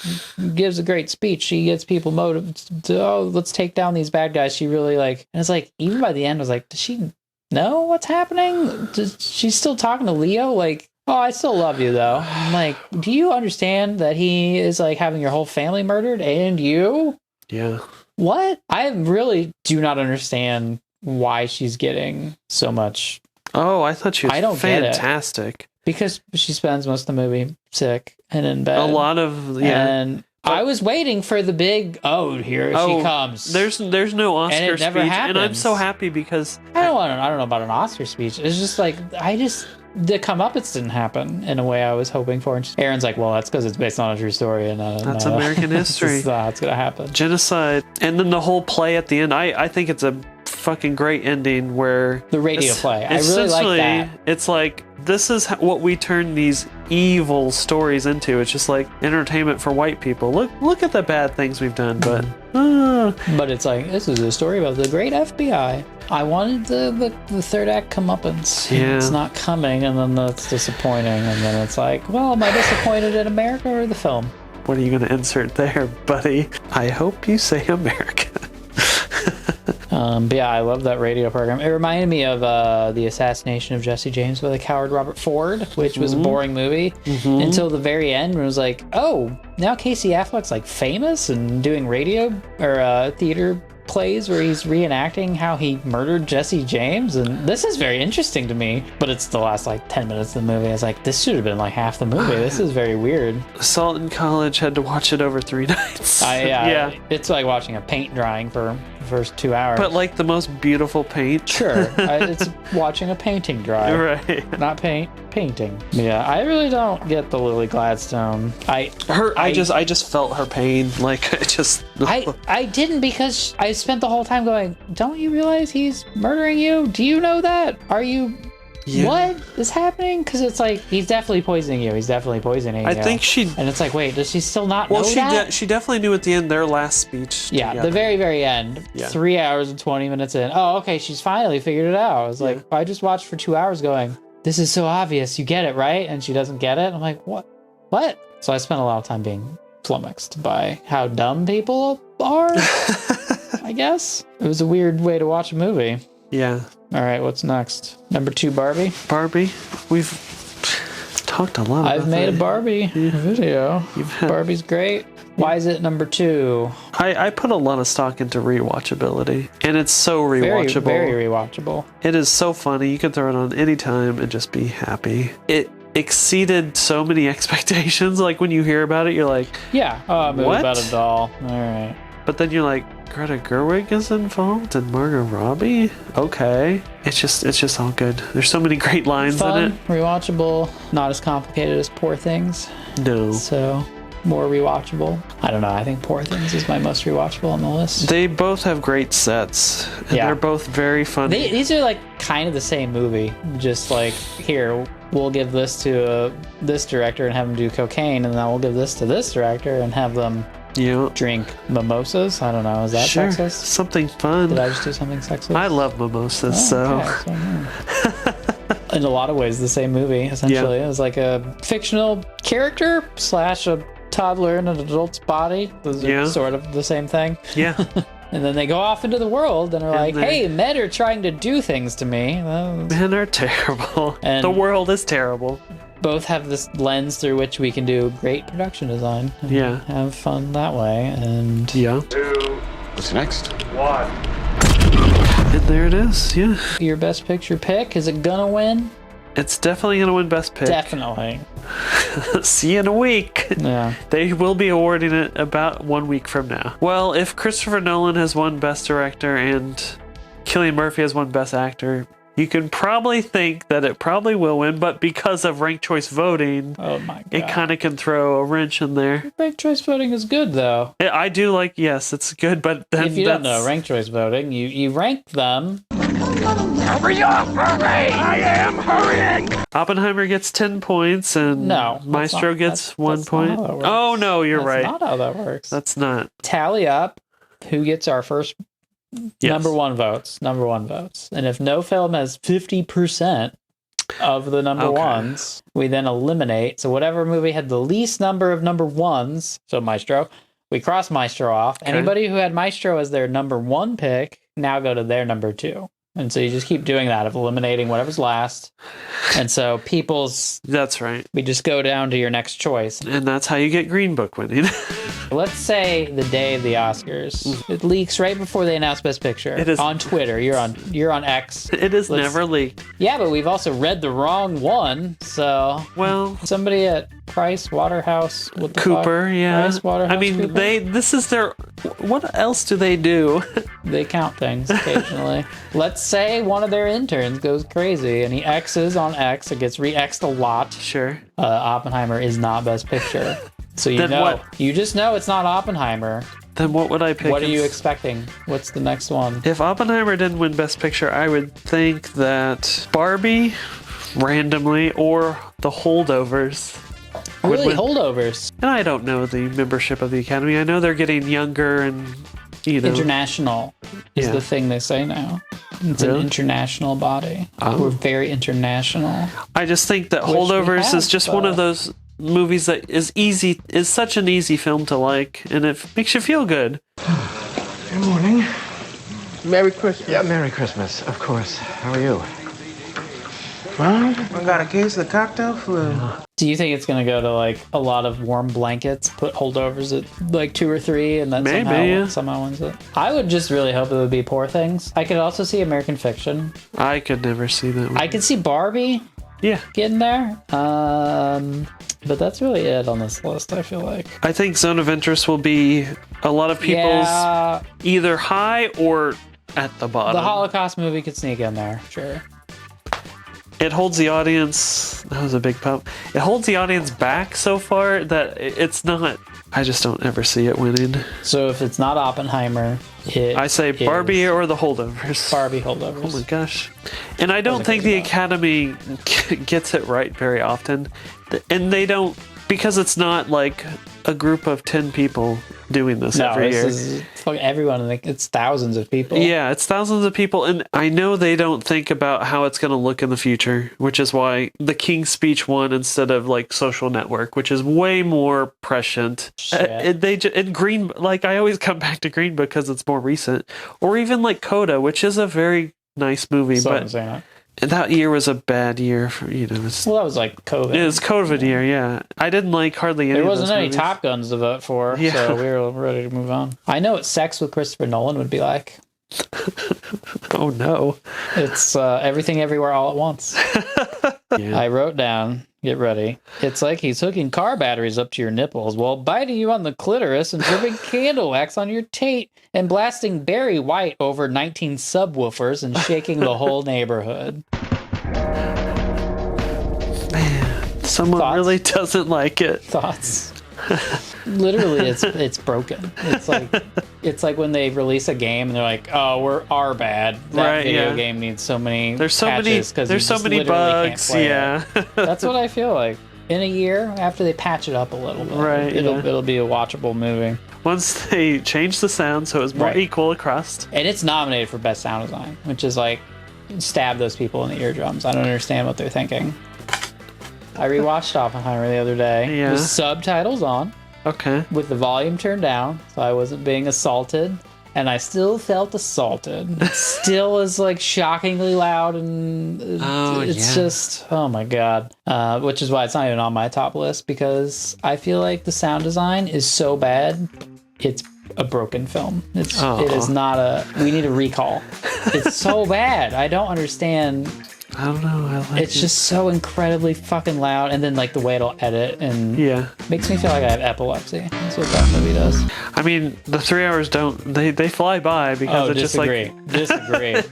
gives a great speech, she gets people motivated to, let's take down these bad guys. She really like, and it's like, even by the end, I was like, does she know what's happening? She's still talking to Leo? Like, oh, I still love you though. I'm like, do you understand that he is like having your whole family murdered and you? Yeah. What? I really do not understand why she's getting so much. Oh, I thought she was fantastic. Because she spends most of the movie sick and in bed. A lot of, And I was waiting for the big, here she comes. There's no Oscar and it never speech. happens. And I'm so happy because... I don't know about an Oscar speech. It's just like, the comeuppance didn't happen in a way I was hoping for. And Aaron's like, well, that's because it's based on a true story. And that's American history. That's how it's going to happen. Genocide. And then the whole play at the end, I think it's a fucking great ending where... The radio play. I really like that. It's like, this is what we turn these evil stories into. It's just like entertainment for white people. Look at the bad things we've done, but... But it's like, this is a story about the great FBI. I wanted the third act comeuppance. Yeah. It's not coming, and then that's disappointing. And then it's like, well, am I disappointed in America or the film? What are you going to insert there, buddy? I hope you say America. But yeah, I love that radio program. It reminded me of the assassination of Jesse James by the coward Robert Ford, which was a boring movie until the very end when it was like, oh, now Casey Affleck's like famous and doing radio or theater plays where he's reenacting how he murdered Jesse James, and this is very interesting to me. But it's the last like 10 minutes of the movie. I was like, this should have been like half the movie. This is very weird. Salt in College had to watch it over 3 nights. Yeah, it's like watching a paint drying for the first 2 hours. But like the most beautiful paint. Sure, it's watching a painting dry. Right. Not painting. Yeah, I really don't get the Lily Gladstone. I just felt her pain. Like it just. I didn't, because I spent the whole time going, don't you realize he's murdering you? Do you know that? Are you... Yeah. What is happening? Because it's like, he's definitely poisoning you. He's definitely poisoning you. I think she... And it's like, wait, does she still not know that? She definitely knew at the end, their last speech. Yeah, together. The very, very end. Yeah. 3 hours and 20 minutes in. Oh, okay, she's finally figured it out. I was like, I just watched for 2 hours going, this is so obvious. You get it, right? And she doesn't get it. I'm like, what? So I spent a lot of time being flummoxed by how dumb people are, I guess. It was a weird way to watch a movie. Yeah. All right, what's next? Number 2, Barbie. Barbie. We've talked a lot. I've made a Barbie video. Barbie's great. Why is it number 2? I put a lot of stock into rewatchability, and it's so rewatchable. Very, very rewatchable. It is so funny. You can throw it on any time and just be happy. It exceeded so many expectations. Like when you hear about it, you're like, a movie about a doll. All right. But then you're like, Greta Gerwig is involved and Margot Robbie? Okay. It's just all good. There's so many great lines Fun, in it. Rewatchable, not as complicated as Poor Things. No. So more rewatchable. I don't know. I think Poor Things is my most rewatchable on the list. They both have great sets. And they're both very funny. These are like kind of the same movie. Just like, here, we'll give this to this director and have them do cocaine, and then we'll give this to this director and have them drink mimosas. I don't know. Is that sexist? Something fun. Did I just do something sexist? I love mimosas, in a lot of ways, the same movie, essentially. It was like a fictional character / a toddler in an adult's body. Those are sort of the same thing. Yeah. And then they go off into the world and are like, hey, men are trying to do things to me. Men are terrible. And the world is terrible. Both have this lens through which we can do great production design. Yeah. Have fun that way. And 2. What's next? 1. And there it is. Yeah. Your best picture pick, is it gonna win? It's definitely gonna win best pick. Definitely. See you in a week. Yeah. They will be awarding it about 1 week from now. Well, if Christopher Nolan has won best director and Cillian Murphy has won best actor, you can probably think that it probably will win, but because of ranked choice voting, it kind of can throw a wrench in there. Ranked choice voting is good, though. I do like, yes, it's good, but then if you don't know ranked choice voting, you rank them. Hurry up! Hurry! I am hurrying! Oppenheimer gets 10 points, and Maestro gets 1 point. Oh, no, you're right. That's not how that works. That's not. Tally up who gets our first number one votes. And if no film has 50% of the number ones, we then eliminate. So whatever movie had the least number of number ones, so Maestro, we cross Maestro off. Okay. Anybody who had Maestro as their number 1 pick now go to their number 2. And so you just keep doing that of eliminating whatever's last. And so That's right. We just go down to your next choice. And that's how you get Green Book winning. Let's say the day of the Oscars. It leaks right before they announce Best Picture. It is on Twitter. You're on X. It is never leaked. Yeah, but we've also read the wrong one. So somebody at Price Waterhouse Cooper, yeah. Price Waterhouse I mean, Cooper? this is their. What else do they do? They count things occasionally. Let's say one of their interns goes crazy and he X's on X. It gets re-X'd a lot. Sure. Oppenheimer is not Best Picture. So you Then know. what? You just know it's not Oppenheimer. Then what would I pick? What are you expecting? What's the next one? If Oppenheimer didn't win Best Picture, I would think that Barbie, randomly, or The Holdovers. Really? Holdovers? And I don't know the membership of the Academy. I know they're getting younger and, you know. International is the thing they say now. It's an international body. We're very international. I just think that Holdovers is just one of those movies that is such an easy film to like, and it makes you feel good. Good morning. Merry Christmas. Yeah, Merry Christmas, of course. How are you? Well, I got a case of the cocktail flu. Do you think it's going to go to like a lot of warm blankets, put Holdovers at like 2 or 3, and then somehow wins it? I would just really hope it would be Poor Things. I could also see American Fiction. I could never see that one. I could see Barbie. Yeah. Getting there. But that's really it on this list, I feel like. I think Zone of Interest will be a lot of people's either high or at the bottom. The Holocaust movie could sneak in there, sure. It holds the audience. That was a big pump. It holds the audience back so far that it's not. I just don't ever see it winning. So if it's not Oppenheimer, I say Barbie or The Holdovers. Barbie Holdovers. Oh my gosh. And I don't think the Academy gets it right very often. And they don't, because it's not like a group of 10 people doing this every year. Is everyone. It's thousands of people. Yeah, it's thousands of people. And I know they don't think about how it's going to look in the future, which is why the King's Speech won instead of like Social Network, which is way more prescient. Green, like I always come back to Green Book because it's more recent. Or even like Coda, which is a very nice movie. But that year was a bad year for, you know. Well, that was like COVID. It was COVID year, yeah. I didn't like hardly any of those There wasn't any movies. Top Guns to vote for, so we were ready to move on. I know what Sex with Christopher Nolan would be like. Oh, no. It's Everything Everywhere All at Once. I wrote down, get ready, it's like he's hooking car batteries up to your nipples while biting you on the clitoris and dripping candle wax on your taint and blasting Barry White over 19 subwoofers and shaking the whole neighborhood. Man, someone really doesn't like it. Thoughts? Literally, it's broken. It's like when they release a game and they're like, "Oh, we're bad. That video game needs so many patches because there's so many bugs." Yeah, that's what I feel like. In a year, after they patch it up a little bit, it'll be a watchable movie. Once they change the sound so it's more equal across. And it's nominated for Best Sound Design, which is like stab those people in the eardrums. I don't understand what they're thinking. I rewatched Oppenheimer the other day with subtitles on. Okay. With the volume turned down, so I wasn't being assaulted. And I still felt assaulted. It still is like shockingly loud, and it's just, oh my God. Which is why it's not even on my top list, because I feel like the sound design is so bad, it's a broken film. It is not we need a recall. It's so bad. I don't understand. I don't know. It's just so incredibly fucking loud, and then like the way it'll edit and makes me feel like I have epilepsy. That's what that movie does. I mean, the 3 hours they fly by because it's disagree. just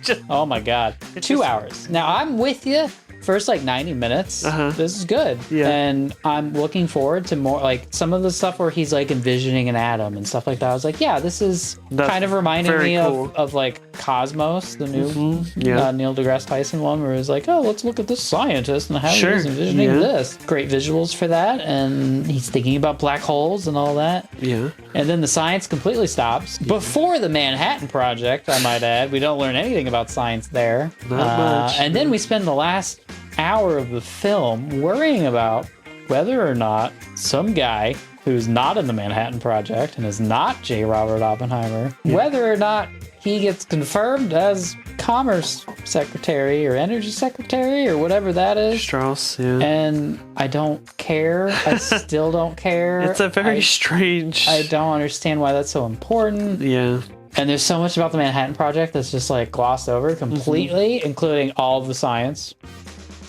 like Oh my God, 2 hours. Now I'm with you. First like 90 minutes, this is good. Yeah. And I'm looking forward to more, like some of the stuff where he's like envisioning an atom and stuff like that. I was like, yeah, this is kind of reminding me of like Cosmos, the new Neil deGrasse Tyson one, where it's like, oh, let's look at this scientist and how he's envisioning this. Great visuals for that. And he's thinking about black holes and all that. Yeah. And then the science completely stops. Before the Manhattan Project, I might add. We don't learn anything about science there. Not much. And then we spend the last hour of the film worrying about whether or not some guy who's not in the Manhattan Project and is not J. Robert Oppenheimer, whether or not he gets confirmed as Commerce Secretary or Energy Secretary or whatever that is. Strauss, yeah. And I don't care. I still don't care. It's a very strange... I don't understand why that's so important. Yeah. And there's so much about the Manhattan Project that's just like glossed over completely, including all of the science.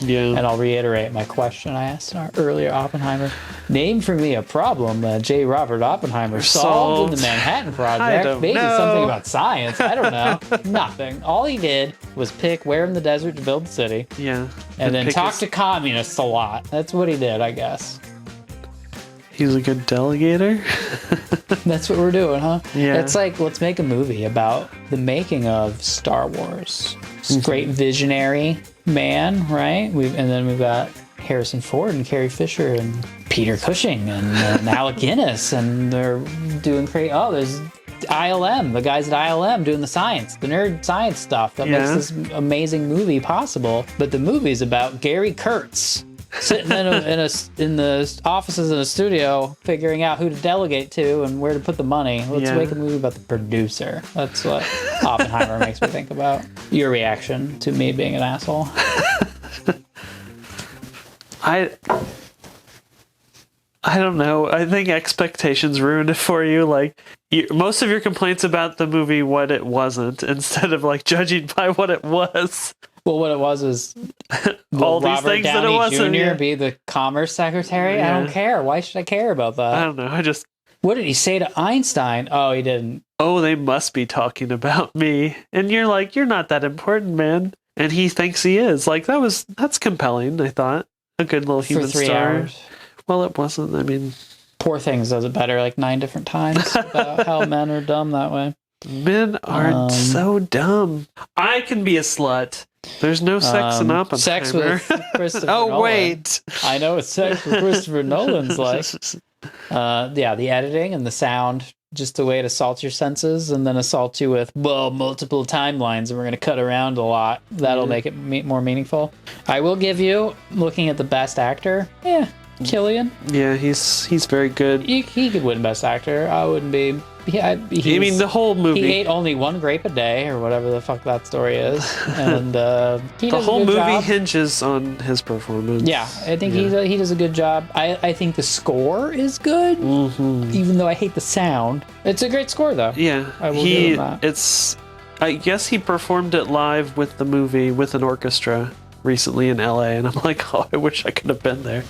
Yeah. And I'll reiterate my question I asked in our earlier Oppenheimer. Name for me a problem that J. Robert Oppenheimer solved in the Manhattan Project. Maybe something about science. I don't know. Nothing. All he did was pick where in the desert to build the city. Yeah. And then talk to communists a lot. That's what he did, I guess. He's a good delegator. That's what we're doing, huh? Yeah. It's like, let's make a movie about the making of Star Wars. Great visionary man, right? And then we've got Harrison Ford and Carrie Fisher and Peter Cushing and Alec Guinness, and they're doing great. Oh, there's ILM, the guys at ILM doing the science, the nerd science stuff that makes this amazing movie possible. But the movie's about Gary Kurtz sitting in the offices in a studio figuring out who to delegate to and where to put the money. Let's make a movie about the producer. That's what Oppenheimer makes me think about. Your reaction to me being an asshole. I don't know. I think expectations ruined it for you. Like, most of your complaints about the movie, what it wasn't, instead of like judging by what it was. Well, what it was all these Robert things Downey that it wasn't. Jr. be the commerce secretary? Yeah. I don't care. Why should I care about that? I don't know. What did he say to Einstein? Oh, he didn't. Oh, they must be talking about me. And you're like, you're not that important, man. And he thinks he is. Like, that's compelling, I thought. A good little human For 3 story. hours. Well, it wasn't. I mean, Poor Things does it better like 9 different times about how men are dumb that way. Men are so dumb. I can be a slut. There's no sex in Oppenheimer. Sex with Christopher Nolan. Wait. I know what sex with Christopher Nolan's like. Yeah, the editing and the sound, just a way to assault your senses and then assault you with, multiple timelines, and we're going to cut around a lot. That'll make it more meaningful. I will give you, looking at the best actor, Cillian. Yeah, he's very good. He could win best actor. I wouldn't be... I mean, the whole movie. He ate only 1 grape a day, or whatever the fuck that story is. And the whole movie hinges on his performance. Yeah, I think he does a good job. I think the score is good, even though I hate the sound. It's a great score, though. Yeah, I will give him that. I guess he performed it live with the movie with an orchestra recently in LA, and I'm like, I wish I could have been there.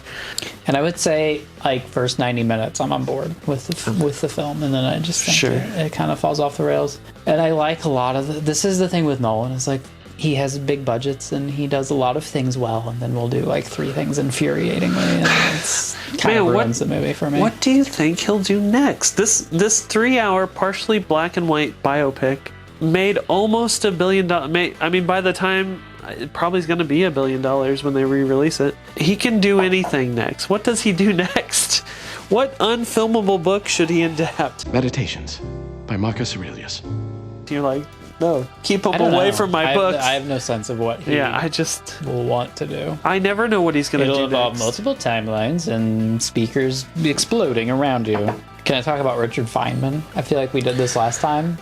And I would say, like, first 90 minutes, I'm on board with the film, and then I just think it kind of falls off the rails. And I like a lot of this is the thing with Nolan, is like, he has big budgets and he does a lot of things well, and then we'll do like 3 things infuriatingly, and it's kind of ruins the movie for me. What do you think he'll do next? This 3-hour, partially black and white biopic made almost $1 billion. I mean, by the time it probably is going to be $1 billion when they re-release it. He can do anything next. What does he do next? What unfilmable book should he adapt? Meditations by Marcus Aurelius. You're like, no, keep him away from my books. I have no sense of what he will want to do. I never know what he's going to do. It'll involve next. multiple timelines and speakers exploding around you. Can I talk about Richard Feynman? I feel like we did this last time.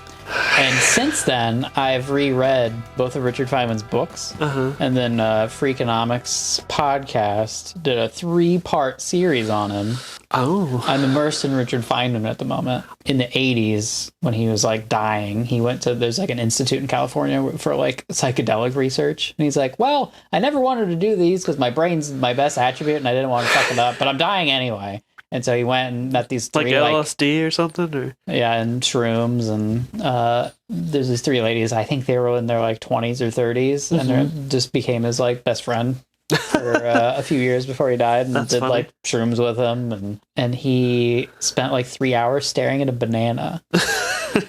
And since then, I've reread both of Richard Feynman's books, and then Freakonomics podcast did a 3-part series on him. Oh. I'm immersed in Richard Feynman at the moment. In the 80s, when he was like dying, he went to, there's like an institute in California for like psychedelic research. And he's like, well, I never wanted to do these because my brain's my best attribute and I didn't want to fuck it up, but I'm dying anyway. And so he went and met these 3 like LSD or something, or and shrooms, and there's these 3 ladies. I think they were in their like 20s or 30s, and they just became his like best friend for a few years before he died, and did like shrooms with him, and he spent like 3 hours staring at a banana,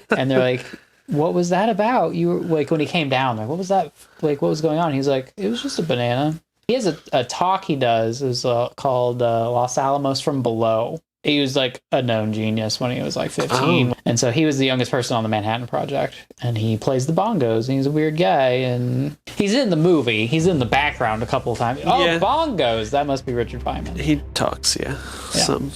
and they're like, "What was that about?" You were like, when he came down, like, "What was that? Like, what was going on?" He's like, "It was just a banana." He has a talk he does is called Los Alamos from Below. He was like a known genius when he was like 15. And so he was the youngest person on the Manhattan Project. And he plays the bongos, and he's a weird guy. And he's in the movie. He's in the background a couple of times. Oh, bongos! That must be Richard Feynman. He talks,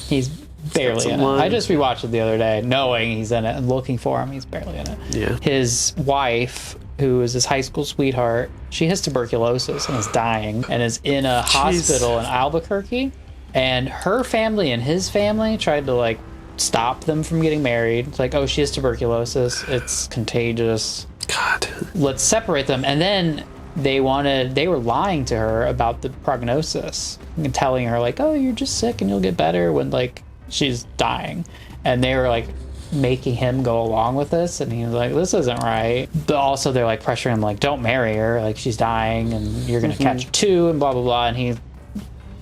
He's barely in it. I just rewatched it the other day, knowing he's in it and looking for him. He's barely in it. Yeah. His wife, who is his high school sweetheart, she has tuberculosis and is dying and is in a hospital in Albuquerque. And her family and his family tried to like stop them from getting married. It's like, oh, she has tuberculosis. It's contagious. God. Let's separate them. And then they were lying to her about the prognosis and telling her like, oh, you're just sick and you'll get better when like she's dying. And they were like making him go along with this, and he was like, this isn't right. But also they're like pressuring him like, don't marry her, like she's dying and you're gonna catch it too, and blah blah blah. And he,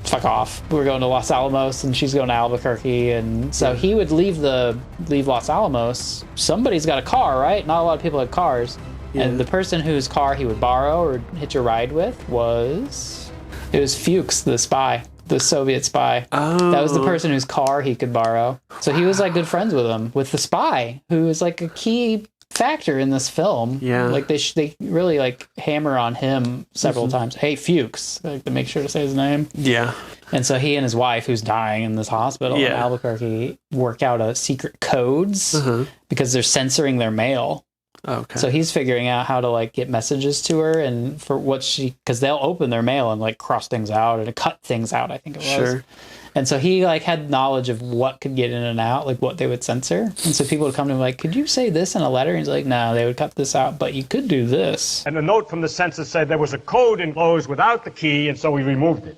fuck off, we're going to Los Alamos and she's going to Albuquerque. And so he would leave Los Alamos. Somebody's got a car, right? Not a lot of people had cars. And the person whose car he would borrow or hitch a ride with was Fuchs, the spy, the Soviet spy. Oh. That was the person whose car he could borrow. So he was like good friends with him, with the spy, who is like a key factor in this film. Yeah. Like they really like hammer on him several times. Hey, Fuchs, like to make sure to say his name. Yeah. And so he and his wife, who's dying in this hospital in Albuquerque, work out a secret codes because they're censoring their mail. Okay. So he's figuring out how to like get messages to her and for what because they'll open their mail and like cross things out and cut things out, I think it was. Sure. And so he like had knowledge of what could get in and out, like what they would censor. And so people would come to him like, could you say this in a letter? And he's like, no, they would cut this out, but you could do this. And the note from the censor said there was a code enclosed without the key, and so we removed it.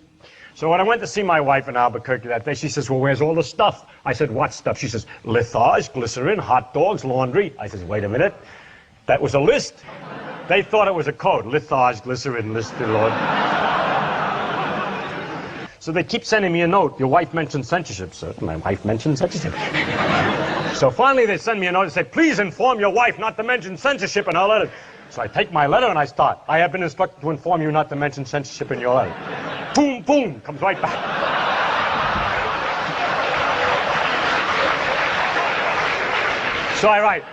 So when I went to see my wife in Albuquerque that day, she says, well, where's all the stuff? I said, what stuff? She says, litharge, glycerin, hot dogs, laundry. I says, wait a minute. That was a list. They thought it was a code. Litharge, glycerin, litharge. So they keep sending me a note. Your wife mentioned censorship, sir. My wife mentioned censorship. So finally they send me a note and say, please inform your wife not to mention censorship in her letter. So I take my letter and I start. I have been instructed to inform you not to mention censorship in your letter. Boom, boom, comes right back. So I write,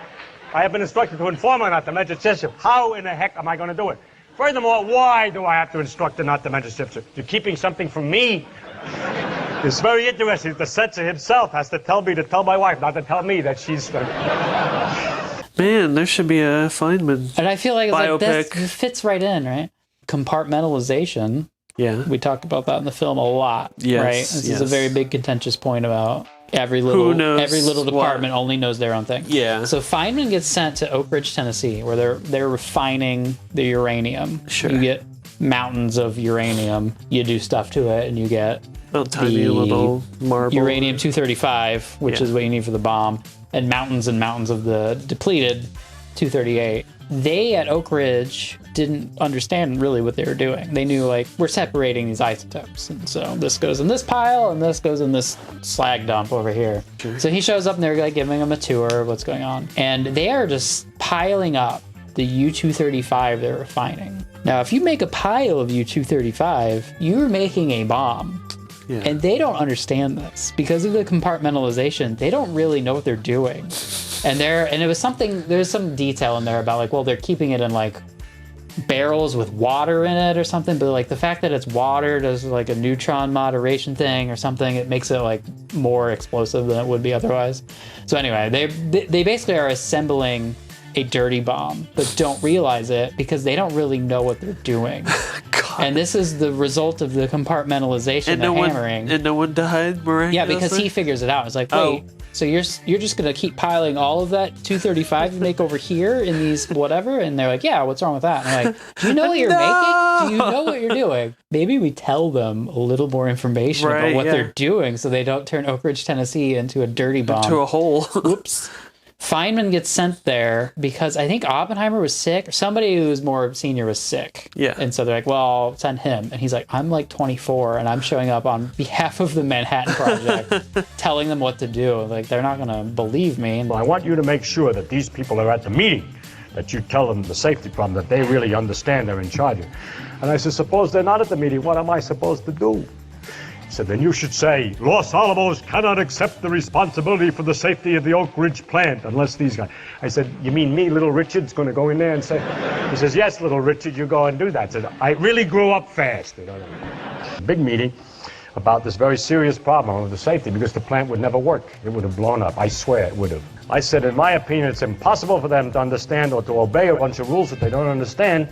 I have been instructed to inform her not to mention censorship. How in the heck am I going to do it? Furthermore, why do I have to instruct her not to mention censorship? You're keeping something from me? It's very interesting. The censor himself has to tell me to tell my wife, not to tell me that she's... Man, there should be a Feynman And I feel like, it's biopic. like this fits right in, right? Compartmentalization. Yeah. We talk about that in the film a lot, Yes, right? This is a yes. very big contentious point about every little department what? only knows their own thing. Yeah. So Feynman gets sent to Oak Ridge, Tennessee, where they're refining the uranium. Sure. You get mountains of uranium. You do stuff to it, and you get tiny little marble. uranium-235, which is what you need for the bomb, and mountains of the depleted 238. They at Oak Ridge didn't understand really what they were doing. They knew, like, we're separating these isotopes, and so this goes in this pile and this goes in this slag dump over here. Sure. So he shows up and they're like giving him a tour of what's going on, and they are just piling up the U-235 they're refining. Now, if you make a pile of U-235, you're making a bomb. Yeah. And they don't understand this because of the compartmentalization. They don't really know what they're doing. And it was something, there's some detail in there about like, well, they're keeping it in like barrels with water in it or something, but like the fact that it's water does like a neutron moderation thing or something, it makes it like more explosive than it would be otherwise. So anyway, they basically are assembling a dirty bomb, but don't realize it because they don't really know what they're doing. And this is the result of the compartmentalization, the hammering. And no one died miraculously? Yeah, because he figures it out. It's like, wait, so you're just going to keep piling all of that 235 you make over here in these whatever? And they're like, yeah, what's wrong with that? And I'm like, do you know what you're making? Do you know what you're doing? Maybe we tell them a little more information about what they're doing so they don't turn Oak Ridge, Tennessee into a dirty bomb. Into a hole. Whoops. Feynman gets sent there because I think Oppenheimer was sick, or somebody who was more senior was sick. Yeah. And so they're like, well, I'll send him. And he's like, I'm like 24 and I'm showing up on behalf of the Manhattan Project, telling them what to do. Like, they're not going to believe me. Well, I want you to make sure that these people are at the meeting, that you tell them the safety problem, that they really understand they're in charge of. And I said, suppose they're not at the meeting, what am I supposed to do? He said, then you should say, Los Alamos cannot accept the responsibility for the safety of the Oak Ridge plant unless these guys. I said, you mean me, Little Richard's going to go in there and say? He says, yes, Little Richard, you go and do that. I said, I really grew up fast. You know? Big meeting about this very serious problem of the safety because the plant would never work. It would have blown up. I swear it would have. I said, in my opinion, it's impossible for them to understand or to obey a bunch of rules that they don't understand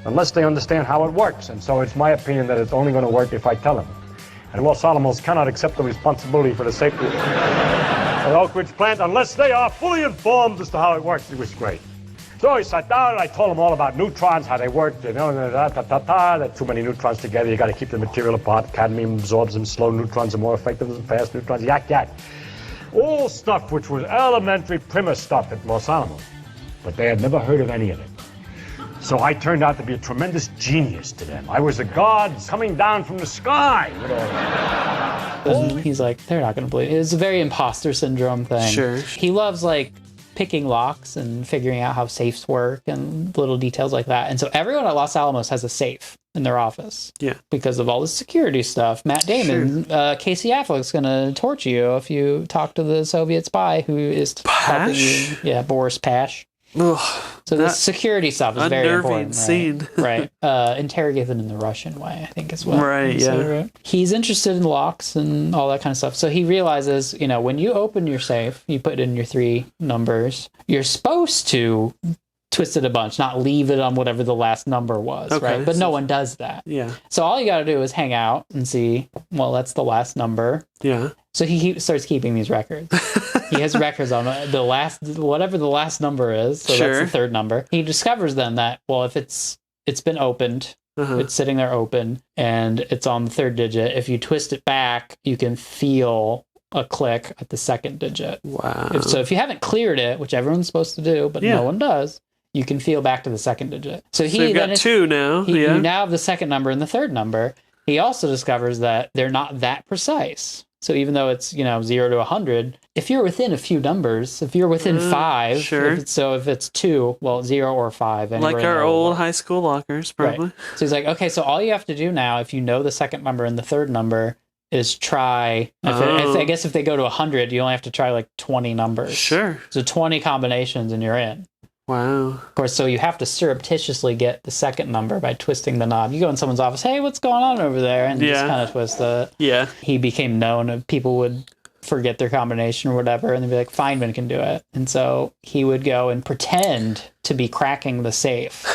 unless they understand how it works. And so it's my opinion that it's only going to work if I tell them. And Los Alamos cannot accept the responsibility for the safety of the Oak Ridge plant unless they are fully informed as to how it works. It was great. So I sat down and I told him all about neutrons, how they work, that too many neutrons together, you got to keep the material apart. Cadmium absorbs them, slow neutrons are more effective than fast neutrons, yak. All stuff which was elementary primer stuff at Los Alamos. But they had never heard of any of it. So I turned out to be a tremendous genius to them. I was a god coming down from the sky with all that. He's like, they're not going to believe it. It's a very imposter syndrome thing. Sure. He loves like picking locks and figuring out how safes work and little details like that. And so everyone at Los Alamos has a safe in their office. Yeah. Because of all the security stuff. Matt Damon, Casey Affleck's going to torture you if you talk to the Soviet spy who is helping you. Yeah, Boris Pash. Ugh, so the security stuff is very important. Scene. Right. Interrogate them in the Russian way, I think, as well. Right, yeah. He's interested in locks and all that kind of stuff. So he realizes, when you open your safe, you put in your 3 numbers, you're supposed to twist it a bunch, not leave it on whatever the last number was, right? But no one does that. Yeah. So all you got to do is hang out and see, well, that's the last number. Yeah. So he starts keeping these records. He has records on the last, whatever the last number is. So that's the 3rd number. He discovers then that, well, if it's been opened, it's sitting there open, and it's on the 3rd digit. If you twist it back, you can feel a click at the 2nd digit. Wow. If you haven't cleared it, which everyone's supposed to do, but no one does, you can feel back to the 2nd digit. So you've got 2 now. You now have the 2nd number and the 3rd number. He also discovers that they're not that precise. So even though it's 0 to 100, if you're within a few numbers, if you're within 5, if it's 2, well, 0 or 5. Like our old high school lockers, probably. Right. So he's like, okay, so all you have to do now, if you know the 2nd number and the 3rd number, is try. I guess if they go to 100, you only have to try like 20 numbers. Sure. So 20 combinations and you're in. Wow. Of course, so you have to surreptitiously get the 2nd number by twisting the knob. You go in someone's office, hey, what's going on over there? And just kind of twist it. Yeah. He became known, and people would forget their combination or whatever, and they'd be like, Feynman can do it. And so he would go and pretend to be cracking the safe.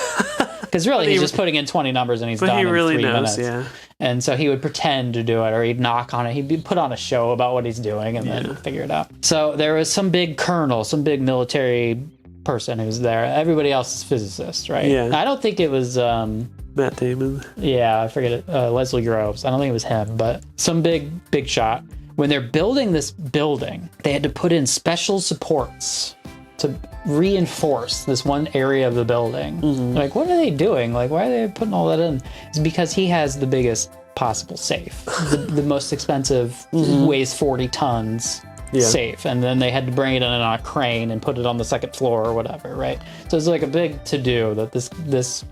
Because really, he's just putting in 20 numbers and he's done in 3 minutes. Yeah. And so he would pretend to do it, or he'd knock on it. He'd put on a show about what he's doing and then figure it out. So there was some big colonel, some big military person who was there. Everybody else is physicists, right? Yeah. I don't think it was Matt Damon. Yeah, I forget it. Leslie Groves. I don't think it was him, but some big shot. When they're building this building, they had to put in special supports to reinforce this one area of the building. Like, what are they doing? Like, why are they putting all that in? It's because he has the biggest possible safe. the most expensive, weighs 40 tons. Safe, and then they had to bring it in on a crane and put it on the 2nd floor or whatever, right? So it's like a big to-do that this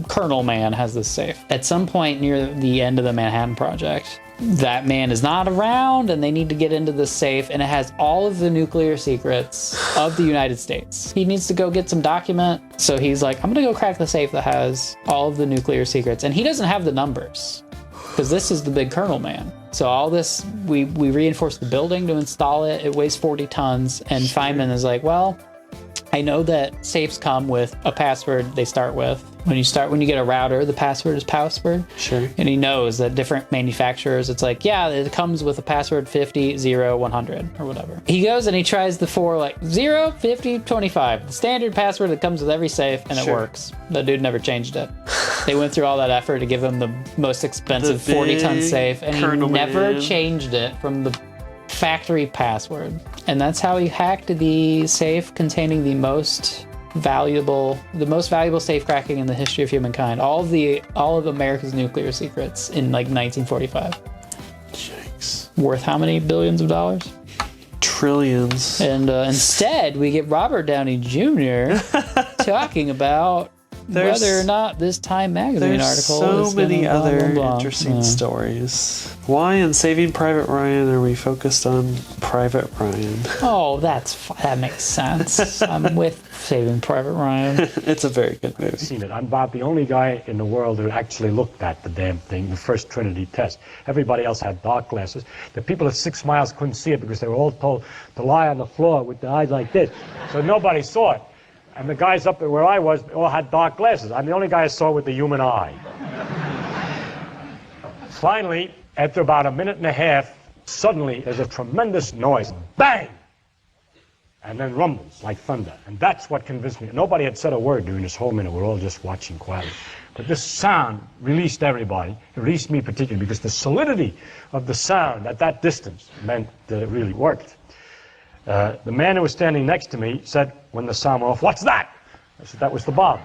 colonel man has this safe. At some point near the end of the Manhattan Project, that man is not around and they need to get into this safe, and it has all of the nuclear secrets of the United States. He needs to go get some document, so he's like, I'm gonna go crack the safe that has all of the nuclear secrets, and he doesn't have the numbers because this is the big colonel man. So all this, we reinforced the building to install it. It weighs 40 tons. And Feynman is like, well, I know that safes come with a password they start with. When you get a router, the password is password. Sure. And he knows that different manufacturers, it's like, yeah, it comes with a password 50, 0, 100 or whatever. He goes and he tries the 4, like 0, 50, 25. The standard password that comes with every safe, and it works. The dude never changed it. They went through all that effort to give him the most expensive 40-ton safe, and he never changed it from the factory password. And that's how he hacked the safe containing the most valuable safe cracking in the history of humankind. All of America's nuclear secrets in like 1945. Yikes. Worth how many billions of dollars? Trillions. And instead, we get Robert Downey Jr. talking about whether or not this Time magazine article so is many other blah, blah, blah. interesting stories. Why in Saving Private Ryan are we focused on Private Ryan? Oh, that makes sense. I'm with Saving Private Ryan. It's a very good movie. I've seen it. I'm about the only guy in the world who actually looked at the damn thing, the first Trinity test. Everybody else had dark glasses. The people at 6 miles couldn't see it because they were all told to lie on the floor with their eyes like this. So nobody saw it. And the guys up there where I was all had dark glasses. I'm the only guy I saw with the human eye. Finally, after about a minute and a half, suddenly there's a tremendous noise. Bang! and then rumbles like thunder. And that's what convinced me. Nobody had said a word during this whole minute. We're all just watching quietly. But this sound released everybody. It released me particularly because the solidity of the sound at that distance meant that it really worked. The man who was standing next to me said, when the sound went off, "What's that?" I said, "That was the bomb."